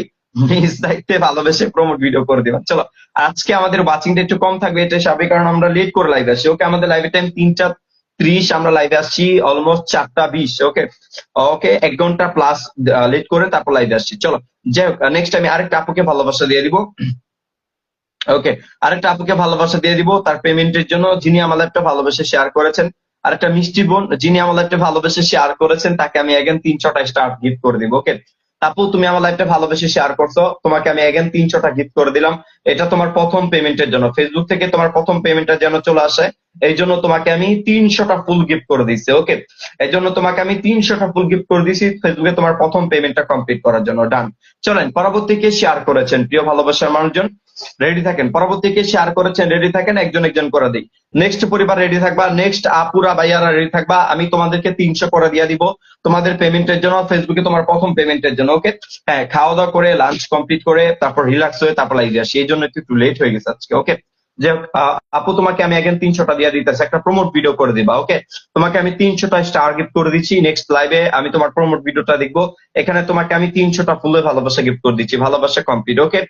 নিজ দায়িত্বে ভালোবেসে প্রমোট ভিডিও করে দিবা। চলো আজকে আমাদের ওয়াচিংটা একটু কম থাকবে, এটা স্বাভাবিক, কারণ আমরা লেট করে লাইভে আসি। ওকে আমাদের লাইভের টাইম 3:30, আমরা লাইভে আসছি অলমোস্ট 4:20। ওকে ওকে 1 ঘন্টা প্লাস লেট করে তারপর লাইভে আসছি। চলো যাই হোক নেক্সট আমি আরেকটা আপুকে ভালোবাসা দিয়ে দিব। ওকে আরেকটা আপুকে ভালোবাসা দিয়ে দিব তার পেমেন্টের জন্য, যিনি আমার লাইভটা ভালোবেসে শেয়ার করেছেন। আরেকটা মিষ্টি বোন যিনি আমার লাইভটা ভালোবেসে শেয়ার করেছেন, তাকে আমি এগেন 300টা স্টার গিফট করে দিব। ওকে আপু তুমি আমার লাইভটা ভালোবেসে শেয়ার করছো, তোমাকে আমি এগেন 300টা গিফট করে দিলাম। এটা তোমার প্রথম পেমেন্টের জন্য, ফেসবুক থেকে তোমার প্রথম পেমেন্টটা যেন চলে আসে এই জন্য তোমাকে আমি 300টা ফুল গিফট করে দিচ্ছি। ওকে, এই জন্য তোমাকে আমি 300টা ফুল গিফট করে দিচ্ছি ফেসবুকে তোমার প্রথম পেমেন্টটা কমপ্লিট করার জন্য। ডান। চলেন পরবর্তীকে শেয়ার করেছেন প্রিয় ভালোবাসার মানুষজন, রেডি থাকেন। পরবর্তীকে শেয়ার করেছেন, রেডি থাকেন, একজন একজন করে দিই। নেক্সট পরিবার রেডি থাকবা, নেক্সট আপুরা ভাইয়ারা রেডি থাকবা। আমি তোমাদেরকে 300 করে দিয়ে দিব তোমাদের পেমেন্টের জন্য, ফেসবুকে তোমার প্রথম পেমেন্টের জন্য। ওকে, হ্যাঁ, খাওয়া দাওয়া করে লাঞ্চ কমপ্লিট করে তারপর রিল্যাক্স হয়ে তারপর লাইভে আসি, এই জন্য একটু লেট হয়ে গেছে আজকে। ওকে, যে আপু তোমাকে আমি এখন 300টা দিয়ে দিতেছি, একটা প্রমোট ভিডিও করে দিবা। ওকে, তোমাকে আমি 300টা স্টার গিফট করে দিচ্ছি। নেক্সট লাইভে আমি তোমার প্রমোট ভিডিওটা দেখবো, এখানে তোমাকে আমি 300টা ফুলের ভালোবাসা গিফট করে দিচ্ছি। ভালোবাসা কমপ্লিট। ওকে,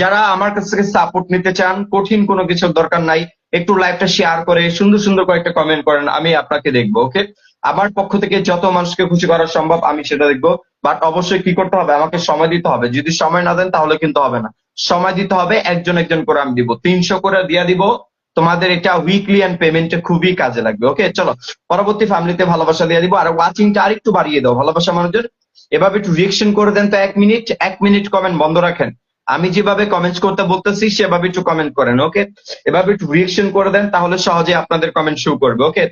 যারা আমার কাছ থেকে সাপোর্ট নিতে চান, কঠিন কোনো কিছুর দরকার নাই, একটু লাইভটা শেয়ার করে সুন্দর সুন্দর কয়েকটা কমেন্ট করেন, আমি আপনাকে দেখবো। ওকে, আমার পক্ষ থেকে যত মানুষকে খুশি করা সম্ভব আমি সেটা দেখবো, বাট অবশ্যই কি করতে হবে, আমাকে সময় দিতে হবে। যদি সময় না দেন তাহলে কিন্তু হবে না, সময় দিতে হবে। একজন একজন করে আমি দিব, 300 করে দিয়ে দিব তোমাদের, এটা উইকলি এন্ড পেমেন্টে খুবই কাজে লাগবে। ওকে, চলো পরবর্তী ফ্যামিলিতে ভালোবাসা দিয়ে দিব। আর ওয়াচিংটা আরেকটু বাড়িয়ে দাও ভালোবাসা মানুষদের, এভাবে একটু রিয়েকশন করে দেন তো। 1 মিনিট কমেন্ট বন্ধ রাখেন, আমি যেভাবে কমেন্ট করতে বলতেছি সেভাবে একটু কমেন্ট করেন। ওকে, এভাবে একটু রিয়েকশন করে দেন, তাহলে সহজে আপনাদের কমেন্ট শো করবে। ওকে,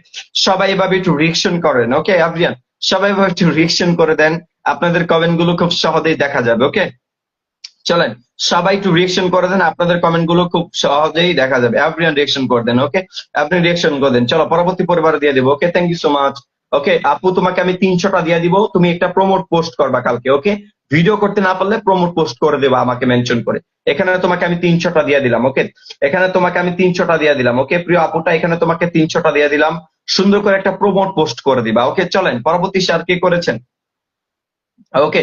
সবাই এভাবে একটু রিয়েকশন করেন। ওকে আব্রিয়ান, সবাই এভাবে একটু রিয়েকশন করে দেন, আপনাদের কমেন্ট গুলো খুব সহজেই দেখা যাবে। ওকে, চলেন সবাই একটু রিয়েকশন করে দেন, আপনাদের কমেন্ট গুলো খুব সহজেই দেখা যাবে। আব্রিয়ান রিয়েকশন করে দেন। ওকে, আপনি রিয়েকশন করে দেন। চলো পরবর্তী পরিবারে দিয়ে দেবো। ওকে, থ্যাংক ইউ সো মাচ। ওকে আপু তোমাকে আমি 300টা দিয়ে দিব, তুমি একটা প্রমোট পোস্ট করবা কালকে। ওকে, ভিডিও করতে না পারলে প্রমোট পোস্ট করে দেবা আমাকে মেনশন করে। এখানে তোমাকে আমি 300টা দিয়ে দিলাম। ওকে, এখানে তোমাকে আমি 300টা দিয়ে দিলাম। ওকে প্রিয় আপুটা, এখানে তোমাকে 300টা দিয়ে দিলাম, সুন্দর করে একটা প্রমোট পোস্ট করে দিবা। ওকে, চলেন পরবর্তী শেয়ার কে করেছেন। ওকে,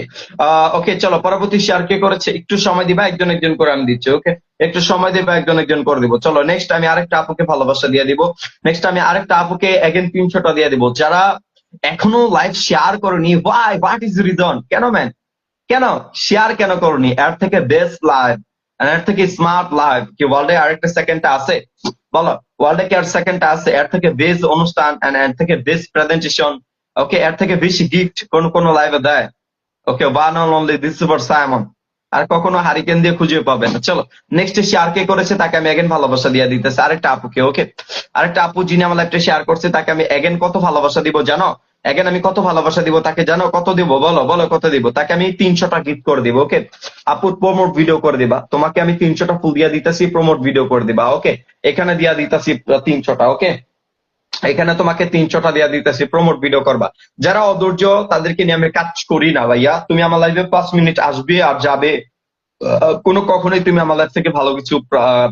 ওকে চলো পরবর্তী শেয়ার কে করেছে, একটু সময় দিবা, একজন একজন করে আমি দিচ্ছি। ওকে, একটু সময় দিবা, একজন একজন করে দিব। চলো নেক্সট আমি আরেকটা আপুকে ভালোবাসা দিয়ে দিব, নেক্সট আমি আরেকটা আপুকে এগেন 300টা দিয়ে দিব। যারা এখনো লাইভ শেয়ার করনি, হোয়াট ইজ রিজন, কেন ম্যান, কেন শেয়ার কেন করনি? এর থেকে বেস্ট লাইভ, এর থেকে স্মার্ট লাইভ কি ওয়ার্ল্ডে আরেকটা সেকেন্ডটা আছে? বলো, ওয়ার্ল্ডে কি আর সেকেন্ডটা আছে? এর থেকে বেস্ট অনুষ্ঠান, এর থেকে বেস্ট প্রেজেন্টেশন, ওকে, এর থেকে বেশি গিফট কোন লাইভে দেয়? Okay, one and only this for Simon, আর কখনো হারিকেন দিয়ে খুঁজে পাবেন না। চলো নেক্সট শেয়ার কে করেছে তাকে আমি এগেন ভালোবাসা দিয়ে দিতেছি, আরেকটা আপুকে। ওকে, আরেকটা আপু যিনি আমার লাইভটা শেয়ার করছে তাকে আমি এগেন কত ভালোবাসা দিব জানো? এগেন আমি কত ভালোবাসা দিব তাকে জানো? কত দিব বলো, বলো কত দিব তাকে? আমি 300টা গিফট করে দিব। ওকে, আপু প্রমোট ভিডিও করে দিবা, তোমাকে আমি 300টা ফুল দিয়া দিতেছি, প্রমোট ভিডিও করে দিবা। ওকে, এখানে দিয়া দিতেছি 300টা। ওকে, এখানে তোমাকে 300টা দিয়ে দিতেছি, প্রমোট ভিডিও করবা। যারা অধৈর্য তাদেরকে নিয়ে আমি কাজ করি না ভাইয়া। তুমি আমার লাইভে 5 মিনিট আসবে আর যাবে, কখনোই তুমি আমার লাইফ থেকে ভালো কিছু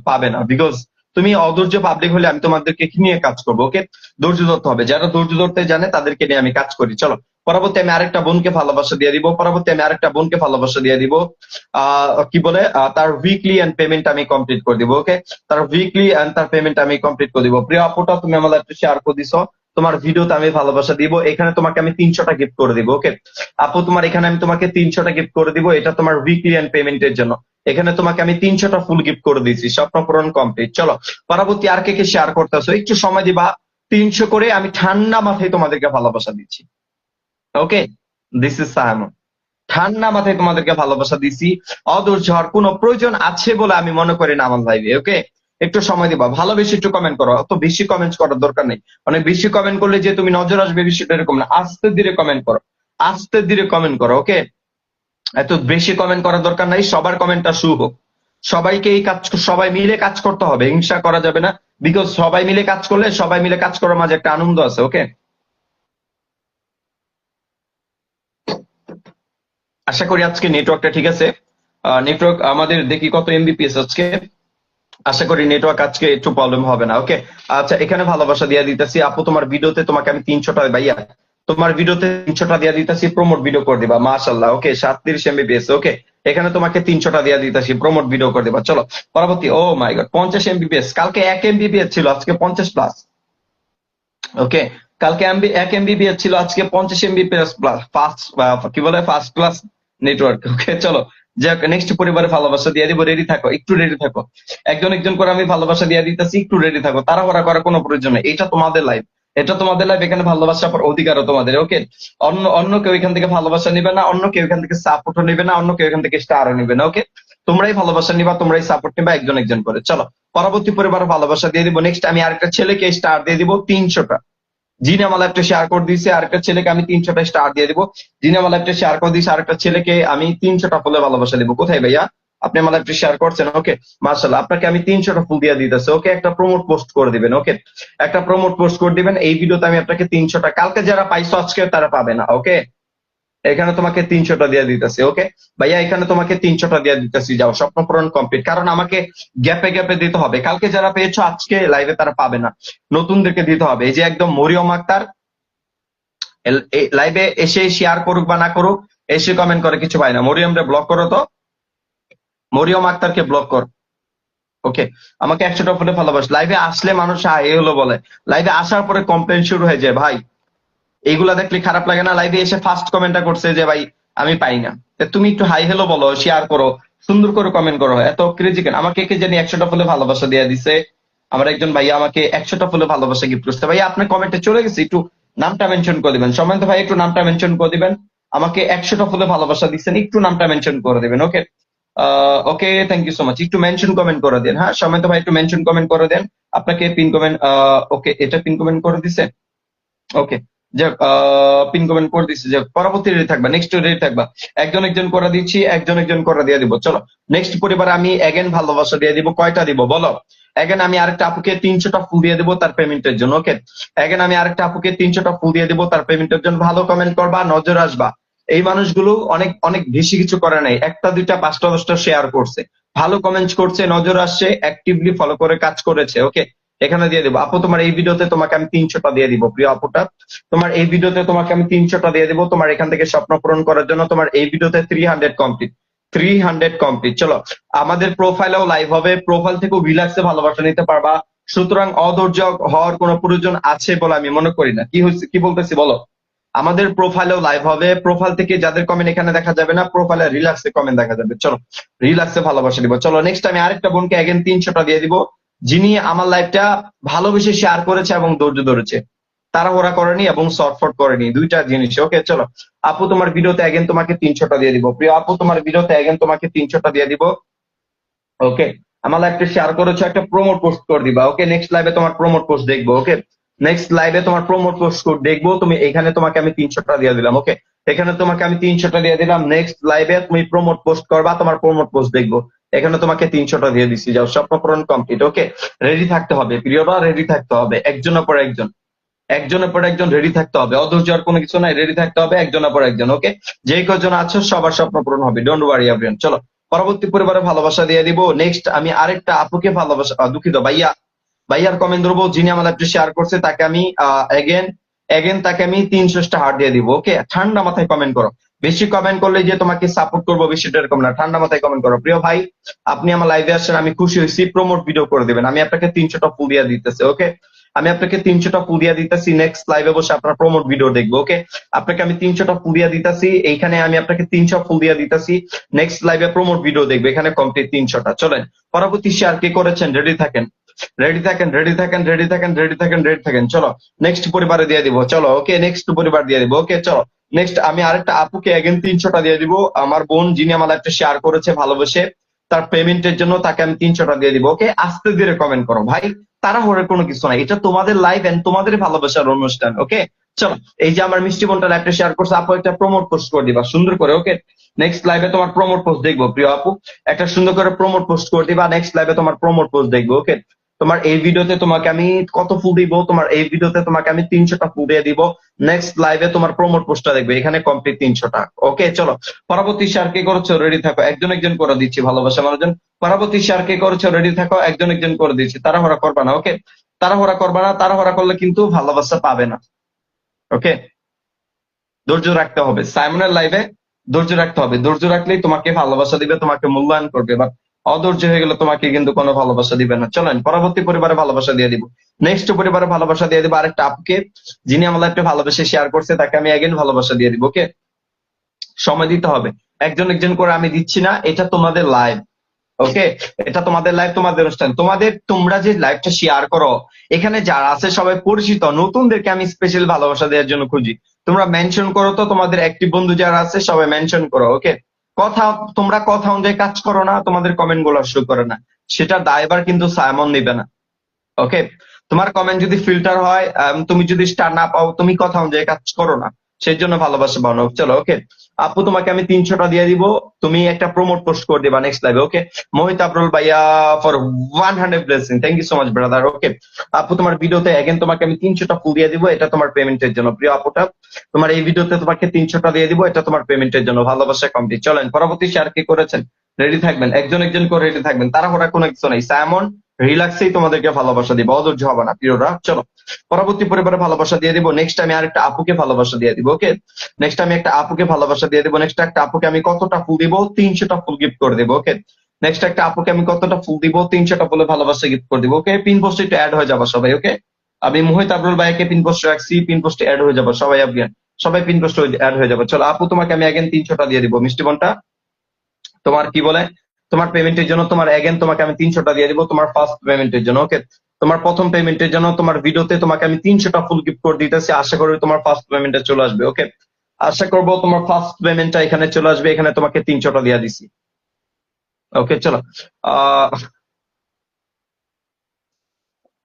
পাবে না, বিকজ তুমি অধৈর্য পাবলিক হলে আমি তোমাদেরকে কি নিয়ে কাজ করবো? ওকে, ধৈর্য ধরতে হবে, যারা ধৈর্য ধরতে জানে তাদেরকে নিয়ে আমি কাজ করি। চলো পরবর্তী আমি আরেকটা বোনকে ভালোবাসা দিয়ে দিব, পরবর্তী আমি আরেকটা বোনকে ভালোবাসা দিয়ে দিব। কি বলে, তার উইকলি এন্ড পেমেন্ট আমি কমপ্লিট করে দিব। ওকে, তার উইকলি এন্ড তার পেমেন্ট আমি কমপ্লিট করে দিব। প্রিয় আপুটা, তুমি আমার লাইভটা শেয়ার করে দিছো, তোমার ভিডিওতে আমি ভালোবাসা দিব, এখানে তোমাকে আমি 300টা গিফট করে দিব। ওকে আপু, তোমার এখানে আমি তোমাকে 300টা গিফট করে দিব, এটা তোমার উইকলি এন্ড পেমেন্টের জন্য। এখানে তোমাকে আমি 300টা ফুল গিফট করে দিয়েছি, স্বপ্ন পূরণ কমপ্লিট। চলো পরবর্তী আর কে কে শেয়ার করতেছো, একটু সময় দিবা, 300 করে আমি ঠান্ডা মাথায় তোমাদেরকে ভালোবাসা দিচ্ছি। ওকে, দিস ইজ সাইমন, ঠান্ডা মাথায় তোমাদেরকে ভালোবাসা দিচ্ছি। অধৈর্য হওয়ার কোনো প্রয়োজন আছে বলে আমি মনে করি না আমার লাইভে। ওকে, একটু সময় দিবা, ভালোবেসে একটু কমেন্ট করো, অত বেশি কমেন্ট করার দরকার নেই। অনেক বেশি কমেন্ট করলে যে তুমি নজর আসবে বিষয়টা এরকম না, আস্তে ধীরে কমেন্ট করো, আস্তে ধীরে কমেন্ট করো। ওকে, এত বেশি কমেন্ট করার দরকার নাই, সবার কমেন্টটা শুভ হোক। সবাইকে এই কাজ, সবাই মিলে কাজ করতে হবে, হিংসা করা যাবে না, বিকজ সবাই মিলে কাজ করলে, সবাই মিলে কাজ করার মাঝে একটা আনন্দ আছে। ওকে, আশা করি আজকে নেটওয়ার্কটা ঠিক আছে। নেটওয়ার্ক আমাদের দেখি কত এমবিপিএস আজকে, আশা করি নেটওয়ার্ক আজকে একটু প্রবলেম হবে না। ওকে, আচ্ছা এখানে ভালোবাসা দিয়ে দিতেছি। আপু তোমার ভিডিওতে তোমাকে আমি 300টা, ভাইয়া তোমার ভিডিওতে 300টা দিয়ে দিতেছি, প্রমোট ভিডিও করে দিবা। মাশাআল্লাহ, ওকে 37 এমবিপিএস। ওকে, এখানে তোমাকে 300টা দিয়ে দিতেছি, প্রমোট ভিডিও করে দিবা। চলো পরবর্তী, ও মাই গড 50 এমবিপিএস, কালকে 1 এমবিপিএস ছিল, আজকে 50 প্লাস। ওকে, কালকে 1 এমবিপিএস ছিল, আজকে 50 এমবিপিএস প্লাস, ফাস্ট কি বলে, ফার্স্ট ক্লাস নেটওয়ার্ক। ওকে চলো যাক, নেক্সট পরিবারে ভালোবাসা দিয়ে দিব, রেডি থাকো, একটু রেডি থাকো, একজন একজন করে আমি ভালোবাসা দিয়ে দিতেছি, একটু রেডি থাকো, তাড়াহুড়া করার কোনো প্রয়োজন নেই, এটা তোমাদের লাইফ, এটা তোমাদের লাইফ, এখানে ভালোবাসা পাওয়ার অধিকারও তোমাদের। ওকে, অন্য অন্য কেউ এখান থেকে ভালোবাসা নিবে না, অন্য কেউ এখান থেকে সাপোর্টও নিবে না, অন্য কেউ এখান থেকে স্টারও নিবে না। ওকে, তোমরাই ভালোবাসা নিবা, তোমরাই সাপোর্ট নিবা একজন একজন করে। চলো পরবর্তী পরিবার ভালোবাসা দিয়ে দিব। নেক্সট আমি আরেকটা ছেলেকে স্টার দিয়ে দিব 300টা। যিনি আমার লাইফটা শেয়ার করে দিয়েছে আরেকটা ছেলেকে আমি 300টা স্টার দিয়ে দিব। যিনি আমার লাইফটা শেয়ার করে দিয়েছে আরেকটা ছেলেকে আমি 300টা ফুলে ভালোবাসা দিব। কোথায় ভাইয়া? আপনি আমার লাইফটা শেয়ার করছেন। ওকে, মার্শাল্লাহ, আপনাকে আমি 300টা ফুল দিয়ে দিতেছি। ওকে, একটা প্রমোট পোস্ট করে দিবেন। ওকে, একটা প্রমোট পোস্ট করে দিবেন। এই ভিডিওতে আমি আপনাকে 300টা, কালকে যারা পাইছো আজকে তারা পাবে না। ওকে, এখানে তোমাকে 300টা দিয়ে দিতেছি। ওকে ভাইয়া, এখানে তোমাকে 300টা দিয়ে দিতেছি। যাও, স্বপ্ন পূরণ কমপ্লিট। কারণ আমাকে গ্যাপে গ্যাপে দিতে হবে, কালকে যারা পেয়েছো আজকে লাইভে তারা পাবে না, নতুনদেরকে দিতে হবে। এই যে একদম মরিয়ম আক্তার লাইভে এসে শেয়ার করুক বা না করুক, এসে কমেন্ট করে কিছু পায় না। মরিয়মরে ব্লক করো তো, মরিয়ম আক্তারকে ব্লক কর। ওকে, আমাকে 100টা ফুলে ভালোবাস। লাইভে আসলে মানুষ এ হলো বলে, লাইভে আসার পরে কমপ্লেন শুরু হয়ে যায়। ভাই এইগুলা দেখলে খারাপ লাগে না? লাইভে এসে ফার্স্ট কমেন্টটা করছে যে ভাই আমি পাই না, তুমি একটু হাই হ্যালো বলো, শেয়ার করো, সুন্দর করে কমেন্ট করো, এত ক্রেজি কেন? আমাকে কে জানি 100টা ফুলে ভালোবাসা দিয়ে দিছে। আমার একজন ভাইয়া আমাকে 100টা ফুলে ভালোবাসা গিফট করছে। ভাইয়া আপনার কমেন্টে চলে গেছে, একটু নামটা মেনশন করে দিবেন। সম্মানিত ভাই একটু নামটা মেনশন করে দিবেন। আমাকে 100টা ফুলে ভালোবাসা দিচ্ছেন, একটু নামটা মেনশন করে দিবেন। ওকে, okay, thank you so much. একটু মেনশন কমেন্ট করে দেন। হ্যাঁ সম্মানিত ভাই, একটু মেনশন কমেন্ট করে দেন। আপনাকে পিন কমেন্ট, ওকে, এটা পিন কমেন্ট করে দিছে। ওকে, যে পিন কমেন্ট করে দিচ্ছি, যে পরবর্তী রেডি থাকবা, নেক্সট রেডি থাকবা। একজন একজন করে দিচ্ছি, একজন একজন করে দিয়ে দিব। চলো নেক্সট পরিবারে আমি এগেন ভালোবাসা দিয়ে দিব। কয়টা দিব বলো? এগেন আমি আরেকটা আপুকে 300টা ফুল দিয়ে দিব তার পেমেন্টের জন্য। ওকে, এগেন আমি আরেকটা আপুকে 300টা ফুল দিয়ে দিব তার পেমেন্টের জন্য। ভালো কমেন্ট করবা, নজর আসবা। এই মানুষগুলো অনেক অনেক বেশি কিছু করে নাই, একটা দুইটা পাঁচটা দশটা শেয়ার করছে, ভালো কমেন্ট করছে, নজর আসছে, অ্যাক্টিভলি ফলো করে কাজ করেছে। ওকে, এখানে দিয়ে দেবো। আপু তোমার এই ভিডিওতে তোমাকে আমি 300টা দিয়ে দিব। প্রিয় আপুটা, তোমার এই ভিডিওতে তোমাকে আমি 300টা দিয়ে দিব তোমার এখান থেকে স্বপ্ন পূরণ করার জন্য। তোমার এই ভিডিওতে 300 কমপ্লিট, 300 কমপ্লিট। চলো আমাদের প্রোফাইলেও লাইভ হবে, প্রোফাইল থেকেও রিল্যাক্সে ভালোবাসা নিতে পারবা। সুতরাং অধৈর্য হওয়ার কোনো প্রয়োজন আছে বলে আমি মনে করি না। কি হচ্ছে, কি বলতেছি বলো? আমাদের প্রোফাইলেও লাইভ হবে, প্রোফাইল থেকে যাদের কমেন্ট এখানে দেখা যাবে না, প্রোফাইলে রিল্যাক্সে কমেন্ট দেখা যাবে। চলো রিল্যাক্সে ভালোবাসা দিব। চলো নেক্সট আমি আরেকটা বোনকে এগেন 300টা দিয়ে দিব, যিনি আমার লাইফটা ভালোবেসে শেয়ার করেছে এবং ধৈর্য ধরেছে, তাড়াহুড়া করেনি এবং শর্টফট করেনি, দুইটা জিনিস। ওকে, চলো আপু তোমার ভিডিওতে এগেন তোমাকে 300টা দিয়ে দিব। প্রিয় আপু তোমার ভিডিওতে এগেন তোমাকে 300টা দিয়ে দিব। ওকে, আমার লাইভটা শেয়ার করেছো, একটা প্রমোট পোস্ট করে দিবা। ওকে, নেক্সট লাইভে তোমার প্রমোট পোস্ট দেখবো। ওকে, নেক্সট লাইভে তোমার প্রমোট পোস্ট দেখবো। তুমি এখানে তোমাকে আমি 300টা দিয়ে দিলাম। ওকে, এখানে তোমাকে আমি 300টা দিয়ে দিলাম। নেক্সট লাইভে তুমি প্রমোট পোস্ট করবা, তোমার প্রমোট পোস্ট দেখবো। এখানে তোমাকে 300টা দিয়ে দিচ্ছি। যাও, স্বপ্ন পূরণ কমপ্লিট। ওকে, রেডি থাকতে হবে প্রিয়রা, রেডি থাকতে হবে, একজনের পর একজন, একজনের পর একজন রেডি থাকতে হবে। অধৈর্য আর কোনো কিছু নাই, রেডি থাকতে হবে একজনের পর একজন। ওকে, যেই কজন আছো সবার স্বপ্ন পূরণ হবে, ডোন্ট ওয়ারি এভরিওয়ান। চলো পরবর্তী পরিবারে ভালোবাসা দিয়ে দিব। নেক্সট আমি আরেকটা আপুকে ভালোবাসা, দুঃখিত ভাইয়া, ভাইয়ার কমেন্ট ধরবো, যিনি আমার লাইভটা শেয়ার করছে তাকে আমি এগেন তাকে আমি 300টা হার্ট দিয়ে দিব। ওকে, ঠান্ডা মাথায় কমেন্ট করো, বেশি কমেন্ট করলে যে তোমাকে সাপোর্ট করবো বেশিটা এরকম না, ঠান্ডা মাথায় কমেন্ট করো। প্রিয় ভাই, আপনি আমার লাইভে আসছেন, আমি খুশি হয়েছি, প্রমোট ভিডিও করে দিবেন, আমি আপনাকে 300টা ফুল দিয়ে দিতেছি। ওকে, আমি আপনাকে 300টা ফুল দিয়ে দিতেছি। নেক্সট লাইভে বসে আপনার প্রমোট ভিডিও দেখবো। ওকে, আপনাকে আমি 300টা ফুল দিয়ে দিতেছি, এইখানে আমি আপনাকে 300 ফুল দিয়ে দিতেছি। নেক্সট লাইভে প্রমোট ভিডিও দেখবো, এখানে কমপ্লিট 300টা। চলেন পরবর্তী শেয়ার কে করেছেন, রেডি থাকেন, রেডি থাকেন, রেডি থাকেন, রেডি থাকেন, রেডি থাকেন, রেডি থাকেন। চলো নেক্সট পরিবারে দিয়ে দিব। চলো ওকে, নেক্সট পরিবার দিয়ে দিব। ওকে, চলো নেক্সট আমি আরেকটা আপুকে এগেন 300টা দিয়ে দিব। আমার বোন, যিনি আমার একটা শেয়ার করেছে ভালোবেসে, তার পেমেন্টের জন্য তাকে আমি 300টা দিয়ে দিব। ওকে, আস্তে ধীরে কমেন্ট করো ভাই, তাড়াহুড়োর কোনো কিছু নাই, এটা তোমাদের লাইভ এন্ড তোমাদের ভালোবাসার অনুষ্ঠান। ওকে, চলো এই যে আমার মিষ্টি বোনটা লাইভটা শেয়ার করছে, আপু একটা প্রমোট পোস্ট করে দিবা সুন্দর করে। ওকে, নেক্সট লাইভে তোমার প্রমোট পোস্ট দেখবো। প্রিয় আপু, একটা সুন্দর করে প্রমোট পোস্ট করে দিবা, নেক্সট লাইভে তোমার প্রমোট পোস্ট দেখবো। ওকে, তোমার এই ভিডিওতে তোমাকে আমি কত ফুল দিব, তোমার এই ভিডিওতে তোমাকে আমি 300টা ফুল দিয়ে দিব। নেক্সট লাইভে তোমার প্রমোট পোস্টটা দেখবে, এখানে কমপ্লিট 300টা। ওকে, চলো পরবর্তী শেয়ার কে করেছো, রেডি থাকো, একজন একজন করে দিচ্ছি ভালোবাসা মানুষজন। পরবর্তী শেয়ার কে করেছো, রেডি থাকো, একজন একজন করে দিচ্ছি। তাড়াহুড়া করবা না। ওকে, তাড়াহুড়া করবা না, তাড়াহুড়া করলে কিন্তু ভালোবাসা পাবে না। ওকে, ধৈর্য রাখতে হবে। সাইমনের লাইভে ধৈর্য রাখতে হবে, ধৈর্য রাখলেই তোমাকে ভালোবাসা দিবে, তোমাকে মূল্যায়ন করবে। বাট অধৈর্য হয়ে গেলে তোমাকে কিন্তু কোনো ভালোবাসা দিবে না। চলেন পরবর্তী পরিবারে ভালোবাসা দিয়ে দিব। নেক্সট পরিবারে ভালোবাসা দিয়ে দিব আরেকটা আপুকে, যিনি আমার লাইফে ভালোবেসে শেয়ার করছে, তাকে আমি এগেন ভালোবাসা দিয়ে দিব। ওকে, সময় দিতে হবে, একজন একজন করে আমি দিচ্ছি না, এটা তোমাদের লাইভ। ওকে, এটা তোমাদের লাইভ, তোমাদের অনুষ্ঠান, তোমরা যে লাইভটা শেয়ার করো, এখানে যারা আছে সবাই পরিচিত, নতুনদেরকে আমি স্পেশাল ভালোবাসা দেওয়ার জন্য খুঁজি। তোমরা মেনশন করো তো, তোমাদের অ্যাক্টিভ বন্ধু যারা আছে সবাই মেনশন করো। ওকে, তোমরা কথা অনুযায়ী কাজ করো না, তোমাদের কমেন্ট গুলো শো করে না, সেটা দায়ভার কিন্তু সাইমন নিবে না। ওকে, তোমার কমেন্ট যদি ফিল্টার হয়, তুমি যদি স্টার না পাও, তুমি কথা অনুযায়ী কাজ করো না, সেই জন্য ভালোবাসা বানাও। চলো ওকে, আপু তোমাকে আমি 300টা দিয়ে দিব, তুমি একটা প্রমোট পোস্ট করে দিবা নেক্সট লাইভে। ওকে, মোহিত আবরুল ভাইয়া for 100 blessing, thank you so much brother. Okay আপু, তোমার ভিডিওতে এগেন তোমাকে আমি 300টা ফুল দিয়ে দিব, এটা তোমার পেমেন্টের জন্য। প্রিয় আপুটা, তোমার এই ভিডিওতে তোমাকে 300টা দিয়ে দিব, এটা তোমার পেমেন্টের জন্য। ভালোবাসা কমপ্লিট। চলেন পরবর্তী শেয়ার কি করেছেন, রেডি থাকবেন, একজন একজন করে রেডি থাকবেন, তাড়াহুড়া কোনো কিছু নাই। সাইমন রিল্যাক্সেই তোমাদেরকে ভালোবাসা দিব, অধৈর্য হবে না প্রিয়রা। চলো পরবর্তী পরিবারে ভালোবাসা দিয়ে দিব। নেক্সট আমি আরেকটা আপুকে ভালোবাসা দিয়ে দিব। ওকে, নেক্সট আমি একটা আপুকে ভালোবাসা দিয়ে দিব। নেক্সট একটা আপুকে আমি কতটা ফুল দিব, 300টা ফুল গিফট করে দেবো। ওকে, নেক্সট একটা আপুকে আমি কতটা ফুল দিব, 300টা ফুলে ভালোবাসা গিফট করে দিব। ওকে, পিন পোস্টে একটু অ্যাড হয়ে যাবো সবাই। ওকে, আমি মোহিত আবরুল ভাইকে পিন পোস্টে রাখছি, পিন পোস্টে অ্যাড হয়ে যাবো সবাই, সবাই পিন পোস্টে অ্যাড হয়ে যাবো। চলো আপু, তোমাকে আমি এগেন 300টা দিয়ে দিব। মিষ্টি বোনটা, তোমার কি বলে, তোমার পেমেন্টের জন্য তোমার এগেন তোমাকে আমি 300টা দিয়ে দিব, তোমার ফার্স্ট পেমেন্টের জন্য। ওকে, তোমার প্রথম পেমেন্টের জন্য তোমার ভিডিওতে তোমাকে আমি 300টা ফুল গিফট করে দিতেছি, আশা করি তোমার ফার্স্ট পেমেন্টে চলে আসবে। ওকে, আশা করবো তোমার ফার্স্ট পেমেন্টটা এখানে চলে আসবে, এখানে তোমাকে 300টা দিয়ে দিছি। ওকে চলো,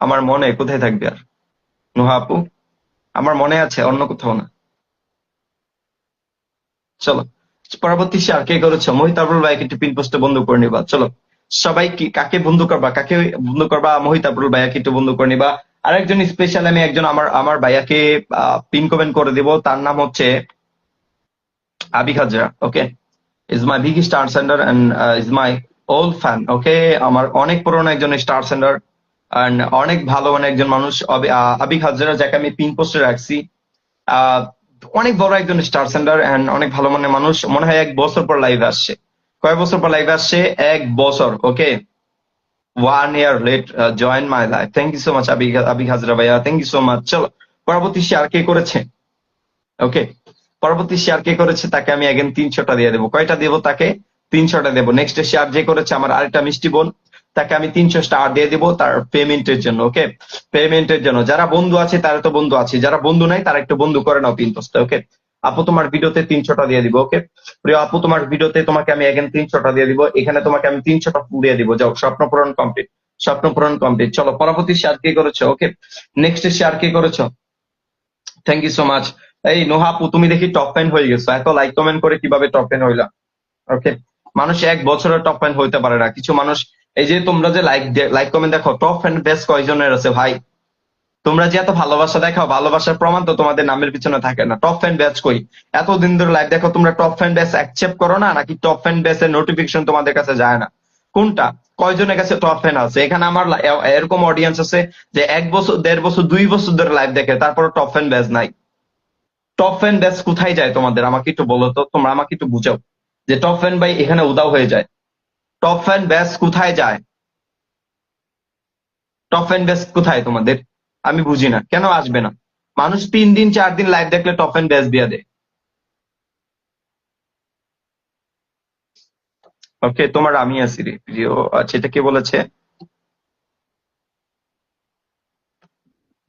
আমার মনে কোথায় থাকবে আর, নুহা আপু আমার মনে আছে, অন্য কোথাও না। চলো পরবর্তী শেয়ার কে করেছো, মোহিত আবরুল ভাইকে একটু পিন পোস্টে বন্ধু করে নিবা। চলো সবাই কি কাকে বন্ধু করবা, কাকে বন্ধু করবা, মোহিত আবরুল ভাইয়াকে একটু বন্ধু করে নিবা। আরেকজন স্পেশাল, আমি একজন আমার ভাইয়াকে পিন কমেন্ট করে দিব, তার নাম হচ্ছে Abik Hazra. Okay, is my big star sender and is my old fan. Okay, আমার অনেক পুরনো একজন স্টার সেন্ডার এন্ড অনেক ভালো মানে একজন মানুষ, আবিক হাজরা, যাকে আমি পিন পোস্টে রাখছি। অনেক বড় একজন স্টার সেন্ডার এন্ড অনেক ভালো মনে মানুষ, মনে হয় 1 বছর পর লাইভে আসছে। কয় বছর পর লাইভে আসছে? 1 বছর। Okay, 1 year late join my life. Thank you so much Abik Hazra ভাইয়া, থ্যাংক ইউ সো মাচ। চলো পরবর্তী শেয়ার কে করেছে, ওকে পরবর্তী শেয়ার কে করেছে তাকে আমি এগেন 300টা দিয়ে দেবো। কয়টা দেবো তাকে? 300টা দেবো। নেক্সট শেয়ার যে করেছে আমার আরেকটা মিষ্টি বোন, তাকে আমি 300 স্টার দিয়ে দিব তার পেমেন্টের জন্য। ওকে, পেমেন্টের জন্য। যারা বন্ধু আছে তারা তো বন্ধু আছে, যারা বন্ধু নাই তারা একটু বন্ধু করে নাও পিন পোস্টে। ওকে আপু, তোমার ভিডিওতে 300টা দিয়ে দিব। ওকে প্রিয় আপু, তোমার ভিডিওতে তোমাকে আমি এগেন 300টা দিয়ে দিব, এখানে তোমাকে আমি 300টা ফুল দিয়ে দিব। যাও, স্বপ্ন পূরণ কমপ্লিট, স্বপ্ন পূরণ কমপ্লিট। চলো পরবর্তী শেয়ার কে করেছো, ওকে নেক্সট শেয়ার কে করেছো, থ্যাংক ইউ সো মাচ। এই নোহা আপু, তুমি দেখি টপ 10 হয়ে গেছো, এত লাইক কমেন্ট করে কিভাবে টপ 10 হইলা? ওকে, মানুষ 1 বছরের টপ 10 হইতে পারে না, কিছু মানুষ, এই যে তোমরা যে লাইক কমেন্ট দেখো, টপ 10 বেস্ট কয়জনের আছে ভাই? তোমরা যে এত ভালোবাসা দেখাও, ভালোবাসার প্রমাণ তো তোমাদের নামের পিছনে থাকে না। টপ 10 ব্যাচ কই? এতদিন ধরে লাইভ দেখো, তোমরা টপ 10 ব্যাচ অ্যাকসেপ্ট করো না, নাকি টপ 10 ব্যাচের নোটিফিকেশন তোমাদের কাছে যায় না? কোনটা? কয়জনের কাছে টপ 10 আছে? এখানে আমার এরকম অডিয়েন্স আছে যে 1 বছর, 1.5 বছর, 2 বছর ধরে লাইভ দেখে, তারপরে টপ 10 ব্যাচ নাই। টপ 10 ব্যাচ কোথায় যায় তোমাদের? আমাকে একটু বলো তো, তোমরা আমাকে একটু বুঝাও যে টপ 10 ভাই এখানে উদাও হয়ে যায়। টপ 10 ব্যাচ কোথায় যায়? টপ 10 ব্যাচ কোথায় তোমাদের? আমি বুঝি না কেন আসবে না। মানুষ 3 দিন 4 দিন লাইভ দেখলে টপ 10 ব্যাচ দিয়ে দেয়। ওকে, তোমার আমি আছি রে প্রিয়। আচ্ছা, এটা কে বলেছে?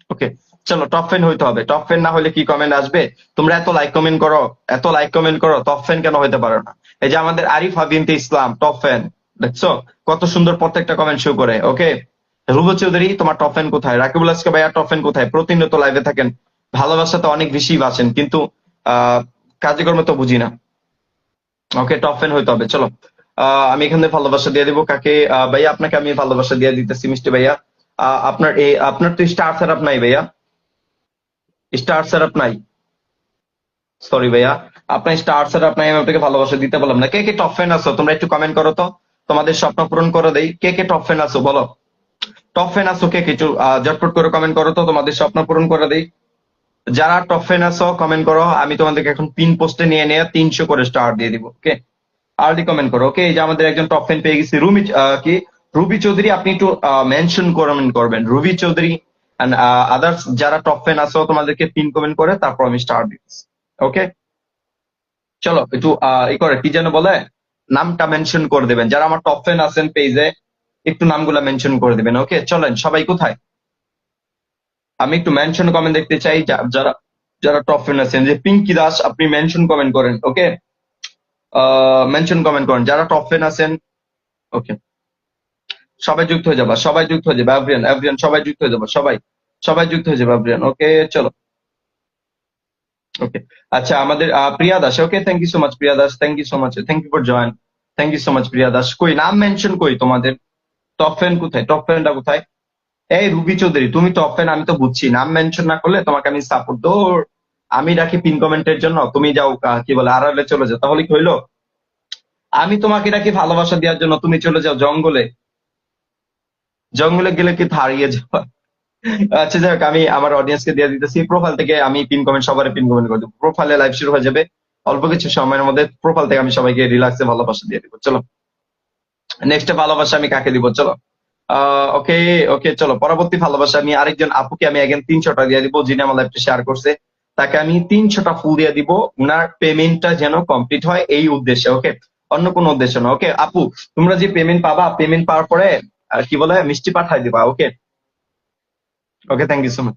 ওকে চলো, টপ 10 হইতে হবে। টপ 10 না হলে কি কমেন্ট আসবে? তোমরা এত লাইক কমেন্ট করো, এত লাইক কমেন্ট করো, টপ 10 কেন হইতে পারো না? এই যে আমাদের আরিফ বিনতে ইসলাম টপ 10, দেখছো কত সুন্দর প্রত্যেকটা কমেন্ট শো করে। ওকে, রুবু চৌধুরী তোমার টপ 10 কোথায়? রাকিবুল আজকে ভাইয়া টপ 10 কোথায়? প্রতিনিয়ত লাইভে থাকেন, ভালোবাসা তো অনেক বেশি বাসেন, কিন্তু কাজকর্ম তো বুঝি না। ওকে, টপ 10 হইতে হবে। চলো আমি এখান থেকে ভালোবাসা দিয়ে দিব কাকে? ভাইয়া আপনাকে আমি ভালোবাসা দিয়ে দিতেছি মিষ্টি ভাইয়া। আপনার তো স্টার সেটআপ নাই ভাইয়া, স্টার সেটআপ নাই, সরি ভাইয়া, আপনার স্টার সেটআপ নাই, আমি আপনাকে ভালোবাসা দিতে পারলাম না। কে কে টপ 10 আছো তোমরা একটু কমেন্ট করো তো, তোমাদের স্বপ্ন পূরণ করে দেই। কে কে টপ 10 আছো বলো, টপ 10 আছো কে কিছু ঝটপট করে কমেন্ট করো তো, তোমাদের স্বপ্ন পূরণ করে দেই। যারা টপ 10 আছো কমেন্ট করো, আমি তোমাদেরকে এখন পিন পোস্টে নিয়ে 300 করে স্টার দিয়ে দিব। ওকে, আর্লি কমেন্ট করো। ওকে, এই যে আমাদের একজন টপ 10 পেয়ে গেছি, রুবি চৌধুরী, আপনি একটু মেনশন কমেন্ট করবেন, রুবি চৌধুরী এন্ড আদার্স যারা টপ 10 আছো তোমাদেরকে পিন কমেন্ট করে তারপর আমি স্টার দিচ্ছি। ওকে চলো একটু ই করে, কি যেন বলে, নামটা মেনশন করে দেবেন। যারা আমার টপ ফ্যান আছেন পেজে একটু নামগুলা মেনশন করে দেবেন। ওকে চলেন সবাই কোথায়, আমি একটু মেনশন কমেন্ট দেখতে চাই। যারা যারা টপ ফ্যান আছেন, যে পিঙ্কি দাস আপনি মেনশন কমেন্ট করেন। ওকে মেনশন কমেন্ট করেন যারা টপ ফ্যান আছেন। ওকে সবাই যুক্ত হয়ে যাবা, সবাই যুক্ত হয়ে যাবে। এভরিয়ান সবাই যুক্ত হয়ে যাবা, সবাই যুক্ত হয়ে যাবে এভরিয়ান। ওকে চলো। ওকে আচ্ছা আমাদের Priya Das. Okay thank you so much Priya Das, thank you so much, thank you for join, thank you so much Priya Das. কই নাম মেনশন কই তোমাদের, টপ ফ্যান কোথায়, টপ ফ্যানটা কোথায়? এই রুবি চৌধুরী তুমি টপ ফ্যান, আমি তো বুঝছি, নাম মেনশন না করলে তোমাকে আমি সাপোর্ট দো, আমি রাখি পিন কমেন্টের জন্য, তুমি যাও কি বলে আড়ালে চলে যাও, তাহলে কি হইলো? আমি তোমাকে রাখি ভালোবাসা দেওয়ার জন্য, তুমি চলে যাও জঙ্গলে, জঙ্গলে গেলে কি হারিয়ে যাওয়া। আচ্ছা যাই হোক, আমি আমার অডিয়েন্সকে দিয়ে দিতেছি প্রোফাইল থেকে, আমি পিন কমেন্ট সবারই পিন কমেন্ট করে দেবো। প্রোফাইলে লাইভ শুরু হয়ে যাবে অল্প কিছু সময়ের মধ্যে। প্রোফাইল থেকে আমি সবাইকে রিল্যাক্সে ভালোবাসা দিয়ে দিব। চলো নেক্সট ভালোবাসা আমি কাকে দিব, চলো ওকে ওকে চলো পরবর্তী ভালোবাসা আমি আরেকজন আপুকে আমি again 300টা দিয়ে দিব, যিনি আমার লাইভটা শেয়ার করছে তাকে আমি 300টা ফুল দিয়ে দিব, উনার পেমেন্টটা যেন কমপ্লিট হয় এই উদ্দেশ্যে। ওকে অন্য কোনো উদ্দেশ্য না। ওকে আপু তোমরা যে পেমেন্ট পাবা, পেমেন্ট পাওয়ার পরে কি বলে মিষ্টি পাঠাই দিবা। Okay okay thank you so much.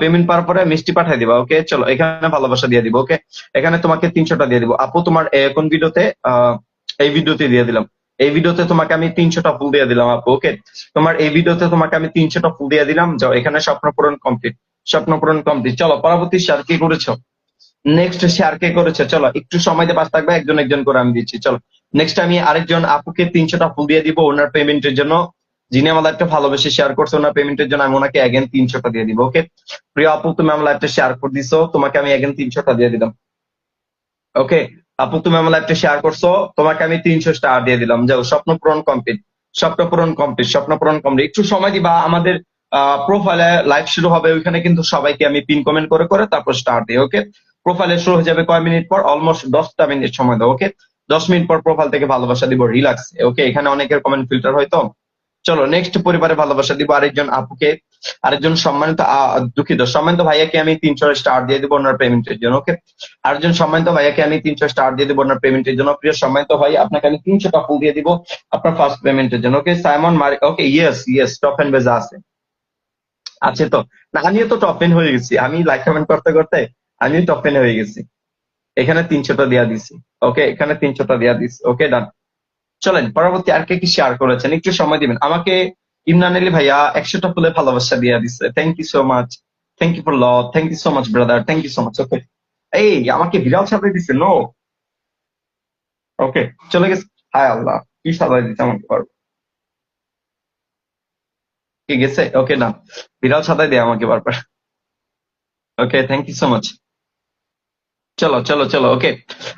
Payment পাওয়ার পরে মিষ্টি পাঠাই দিবা। ওকে চলো এখানে ভালোবাসা দিয়ে দিব। ওকে এখানে তোমাকে 300টা দিয়ে দিব আপু। তোমার কোন ভিডিওতে, এই ভিডিওতে দিয়ে দিলাম, এই ভিডিওতে তোমাকে আমি 300টা ফুল দিয়ে দিলাম আপু। ওকে তোমার এই ভিডিওতে তোমাকে আমি 300টা ফুল দিয়ে দিলাম। যাও এখানে স্বপ্ন পূরণ কমপ্লিট, স্বপ্ন পূরণ কমপ্লিট। চলো পরবর্তী শেয়ার কে করেছো, নেক্সট শেয়ার কে করেছে, চলো একটু সময় দিয়ে পাস থাকবে, একজন একজন করে আমি দিচ্ছি। চলো নেক্সট আমি আরেকজন আপুকে 300টা ফুল দিয়ে দিব ওনার পেমেন্টের জন্য, যিনি আমার লাইভটা ভালোবেসে শেয়ার করছে, ওনার পেমেন্টের জন্য আমি ওনাকে again 300টা দিয়ে দিব। ওকে প্রিয় আপু তুমি আমার লাইভটা শেয়ার করে দিছো, তোমাকে আমি again 300টা দিয়ে দিলাম। ওকে আপু তুমি আমার লাইভটা শেয়ার করছো, তোমাকে আমি 300 স্টার দিয়ে দিলাম। যাও স্বপ্ন পূরণ কমপ্লিট, স্বপ্ন পূরণ কমপ্লিট, স্বপ্ন পূরণ কমপ্লিট। একটু সময় দিবা, আমাদের প্রোফাইলে লাইভ শুরু হবে, ওইখানে কিন্তু সবাইকে আমি পিন কমেন্ট করে করে তারপর স্টার দিই। ওকে প্রোফাইলে শুরু হয়ে যাবে কয় মিনিট পর, অলমোস্ট 10টা মিনিট সময় দাও। ওকে 10 মিনিট পর প্রোফাইল থেকে ভালোবাসা দিব রিল্যাক্স। ওকে এখানে অনেকের কমেন্ট ফিল্টার হয়তো। চলো নেক্সট পরিবারে ভালোবাসা দিব আরেকজন আপুকে, আরেকজন সম্মানিত দুঃখিত সম্মানিত ভাইয়াকে আমি 300 স্টার দিয়ে দিব ওনার পেমেন্টের জন্য। ওকে আরেকজন সম্মানিত ভাইয়াকে আমি 300 স্টার দিয়ে দিব ওনার পেমেন্টের জন্য। প্রিয় সম্মানিত ভাই আপনাকে আমি 300টা ফুল দিয়ে দিব আপনার ফার্স্ট পেমেন্টের জন্য। ওকে সাইমন মারি। Okay yes yes top fan বেজা আছে তো না, আমিও তো টপ ফ্যান হয়ে গেছি, আমি লাইক কমেন্ট করতে করতে আমিও টপ ফ্যান হয়ে গেছি। এখানে 300টা দেওয়া দিছি। ওকে এখানে 300টা দেওয়া দিছি। ওকে ডান। চলেন পরবর্তী আর কে কি শেয়ার করেছেন একটু সময় দিবেন আমাকে। ইমরান আলী ভাইয়া 100টা ফুলে ভালোবাসা দিয়ে দিচ্ছে, thank you so much, thank you for love, thank you so much brother, thank you so much. Okay এই আমাকে বিড়াল সাজাই দিচ্ছে নো। ওকে চলে গেছে, হায় আল্লাহ কি সাজাই দিচ্ছে আমাকে পারবো কি গেছে। ওকে না বিড়াল সাজাই দেয় আমাকে বারবার। Okay thank you so much. চলো চলো চলো ওকে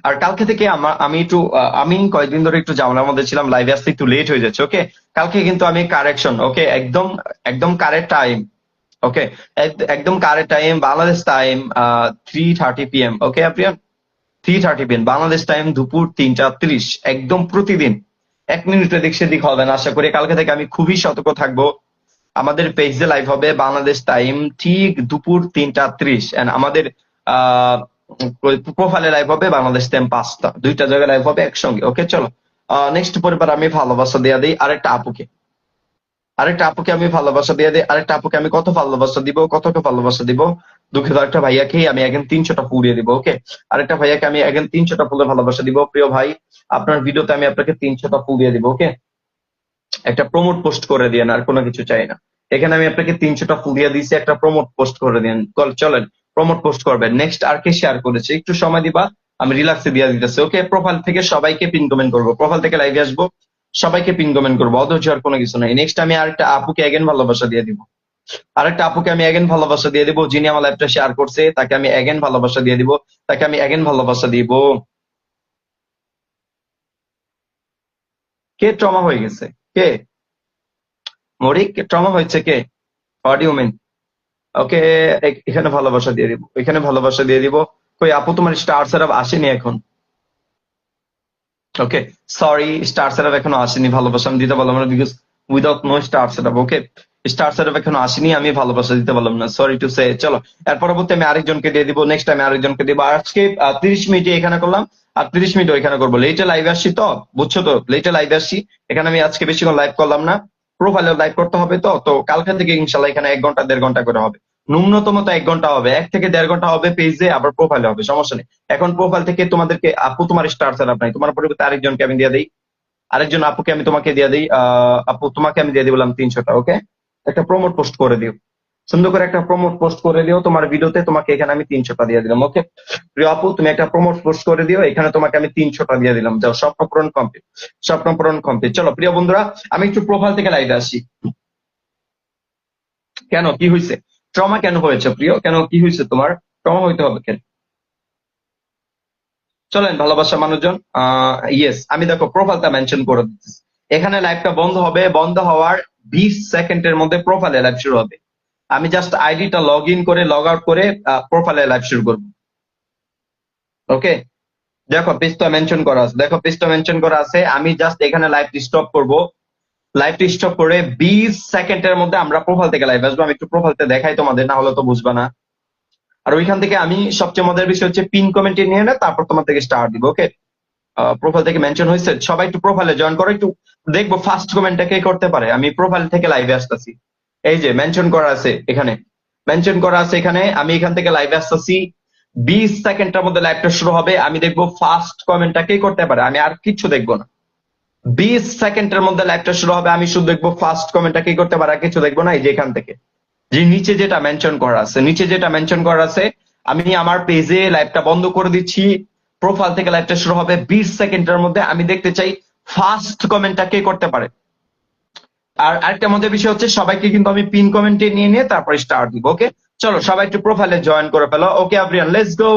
আর কালকে থেকে আমি একটু আমি কয়েকদিন ধরে একটু ঝামেলার মধ্যে ছিলাম, লাইভে আসতে একটু লেট হয়ে যাচ্ছে। ওকে কালকে কিন্তু আমি কারেকশন, ওকে একদম একদম কারেক্ট টাইম। ওকে একদম correct time Bangladesh time 3:30 PM। Okay Priya 3:30 PM Bangladesh time দুপুর 3টা 30 একদম প্রতিদিন 1 মিনিট এদিক সেদিক হবে না। আশা করি কালকে থেকে আমি খুবই সতর্ক থাকবো। আমাদের পেজে লাইভ হবে বাংলাদেশ টাইম ঠিক দুপুর 3টা 30 এন্ড আমাদের প্রোফাইলে লাইভ হবে বাংলাদেশ টাইম 5টা, দুইটা জায়গায় লাইভ হবে একসঙ্গে। ওকে চলো নেক্সট পরিবার আমি ভালোবাসা দিয়ে দিই আরেকটা আপুকে, আরেকটা আপুকে আমি ভালোবাসা দিয়ে দিই। আরেকটা আপুকে আমি কত ভালোবাসা দিব, কতটা ভালোবাসা দিব দুঃখিত, একটা ভাইয়াকে আমি again 300টা ফুল দিয়ে দিব। ওকে আরেকটা ভাইয়াকে আমি again 300টা ফুলের ভালোবাসা দিব। প্রিয় ভাই আপনার ভিডিওতে আমি আপনাকে 300টা ফুল দিয়ে দিব। ওকে একটা প্রমোট পোস্ট করে দিয়েন, আর কোনো কিছু চাই না। এখানে আমি আপনাকে 300টা ফুল দিয়ে দিয়েছি, একটা প্রমোট পোস্ট করে দিন। চলেন প্রমোট পোস্ট করবেন। নেক্সট আর কে শেয়ার করেছে একটু সময় দিবা, আমি রিল্যাক্সে দিয়ে দিতেছি। ওকে প্রোফাইল থেকে সবাইকে পিন কমেন্ট করবো, প্রোফাইল থেকে লাইভে আসবো, সবাইকে পিন কমেন্ট করবো, অধৈর্য আর কোনো কিছু নাই। নেক্সট আমি আরেকটা আপুকে again ভালোবাসা দিয়ে দিব, আরেকটা আপুকে আমি again ভালোবাসা দিয়ে দিব, যিনি আমার লাইভটা শেয়ার করছে তাকে আমি again ভালোবাসা দিয়ে দিব, তাকে আমি again ভালোবাসা দিব। কে ট্রমা হয়ে গেছে, কে মরিক ট্রমা হয়েছে কে, হোয়াট ইউ মিন? ওকে এখানে ভালোবাসা দিয়ে দিব, এখানে ভালোবাসা দিয়ে দিব। কই আপু তোমার স্টার সেটআপ আসেনি এখন? ওকে সরি স্টার সেটআপ এখনো আসেনি, ভালোবাসা আমি দিতে পারলাম না because without no star setup. Okay star setup এখনো আসেনি, আমি ভালোবাসা দিতে পারলাম না, সরি টু সে। চলো এর পরবর্তী আমি আরেকজনকে দিয়ে দিব, নেক্সট টাইম আরেকজনকে দিব। আজকে 30 মিনিটে এখানে করলাম আর 30 মিনিট ওইখানে করবো। লেটে লাইভে আসছি তো, বুঝছো তো, লেটে লাইভে আসছি। এখানে আমি আজকে বেশিক্ষণ লাইভ করলাম না, প্রোফাইলে লাইভ করতে হবে তো। তো কালকে থেকে ইনশাল্লাহ এখানে 1 ঘন্টা 1.5 ঘন্টা করে হবে, ন্যূনতম তো 1 ঘন্টা হবে, 1 থেকে 1.5 ঘন্টা হবে পেজে, আবার প্রোফাইলে হবে, সমস্যা নেই। এখন প্রোফাইল থেকে তোমাদেরকে, আপু তোমার স্টার সেটআপ নাই, তোমার পরিবর্তে আরেকজনকে আমি দিয়ে দিই, আরেকজন আপুকে আমি তোমাকে দিয়ে দিই। আপু তোমাকে আমি দিয়ে দিলাম 300টা, ওকে? একটা প্রমোট পোস্ট করে দিও, সুন্দর করে একটা প্রমোট পোস্ট করে দিও তোমার ভিডিওতে, তোমাকে এখানে আমি 300টা দিয়ে দিলাম, ওকে? প্রিয় আপু তুমি একটা প্রমোট পোস্ট করে দিও, এখানে তোমাকে আমি 300টা দিয়ে দিলাম। যাও, স্বপ্ন পূরণ কমপ্লিট, স্বপ্ন পূরণ কমপ্লিট। চলো প্রিয় বন্ধুরা, আমি একটু প্রোফাইল থেকে লাইভে আসি। কেন, কি হয়েছে? ট্রমা কেন হয়েছে প্রিয়? কেন, কি হয়েছে তোমার? ট্রমা হইতে হবে কেন? চলেন ভালোবাসা মানুষজন, ইয়েস, আমি দেখো প্রোফাইলটা মেনশন করে দিচ্ছি। এখানে লাইভটা বন্ধ হবে, বন্ধ হওয়ার 20 সেকেন্ডের মধ্যে প্রোফাইলে লাইভ শুরু হবে। আমি জাস্ট আইডিটা লগ ইন করে লগ আউট করে প্রোফাইলে লাইভ শুরু করব, ওকে? দেখো পেজটা মেনশন করা আছে, দেখো পেজটা মেনশন করা আছে। আমি জাস্ট এখানে লাইভটি স্টপ করব, লাইভটি স্টপ করে 20 সেকেন্ডের মধ্যে আমরা প্রোফাইল থেকে লাইভ আসবো। আমি একটু প্রোফাইলতে দেখাই তোমাদের, না হলে তো বুঝবা না। আর ওইখান থেকে আমি সবচেয়ে মজার বিষয় হচ্ছে পিন কমেন্টে নিয়ে না, তারপর তোমার থেকে স্টার দিব, ওকে? প্রোফাইল থেকে মেনশন হয়েছে, সবাই একটু প্রোফাইলে জয়েন করো, একটু দেখবো ফার্স্ট কমেন্টটা কে করতে পারে। আমি প্রোফাইল থেকে লাইভে আসতেছি, এই যে মেনশন করা আছে এখানে, মেনশন করা আছে এখানে। আমি এখান থেকে লাইভে আসতেছি, 20 সেকেন্ডের মধ্যে লাইভটা শুরু হবে। আমি দেখবো ফার্স্ট কমেন্টটা কে করতে পারে, আমি আর কিচ্ছু দেখবো না। 20 সেকেন্ডের মধ্যে লাইভটা শুরু হবে, আমি শুধু দেখবো ফার্স্ট কমেন্টটা কে করতে পারে, আর কিছু দেখবো না। এই যে এখান থেকে যে নিচে যেটা মেনশন করা আছে, নিচে যেটা মেনশন করা আছে, আমি আমার পেজে লাইভটা বন্ধ করে দিচ্ছি। প্রোফাইল থেকে লাইভটা শুরু হবে 20 সেকেন্ডের মধ্যে। আমি দেখতে চাই ফার্স্ট কমেন্টটা কে করতে পারে। আর আরেকটা মজার বিষয় হচ্ছে, সবাইকে কিন্তু আমি পিন কমেন্টে নিয়ে তারপর স্টার দিব, ওকে? চলো সবাই একটু প্রোফাইলে জয়েন করে ফেলো, ওকে এভরিওয়ান, লেটস গো।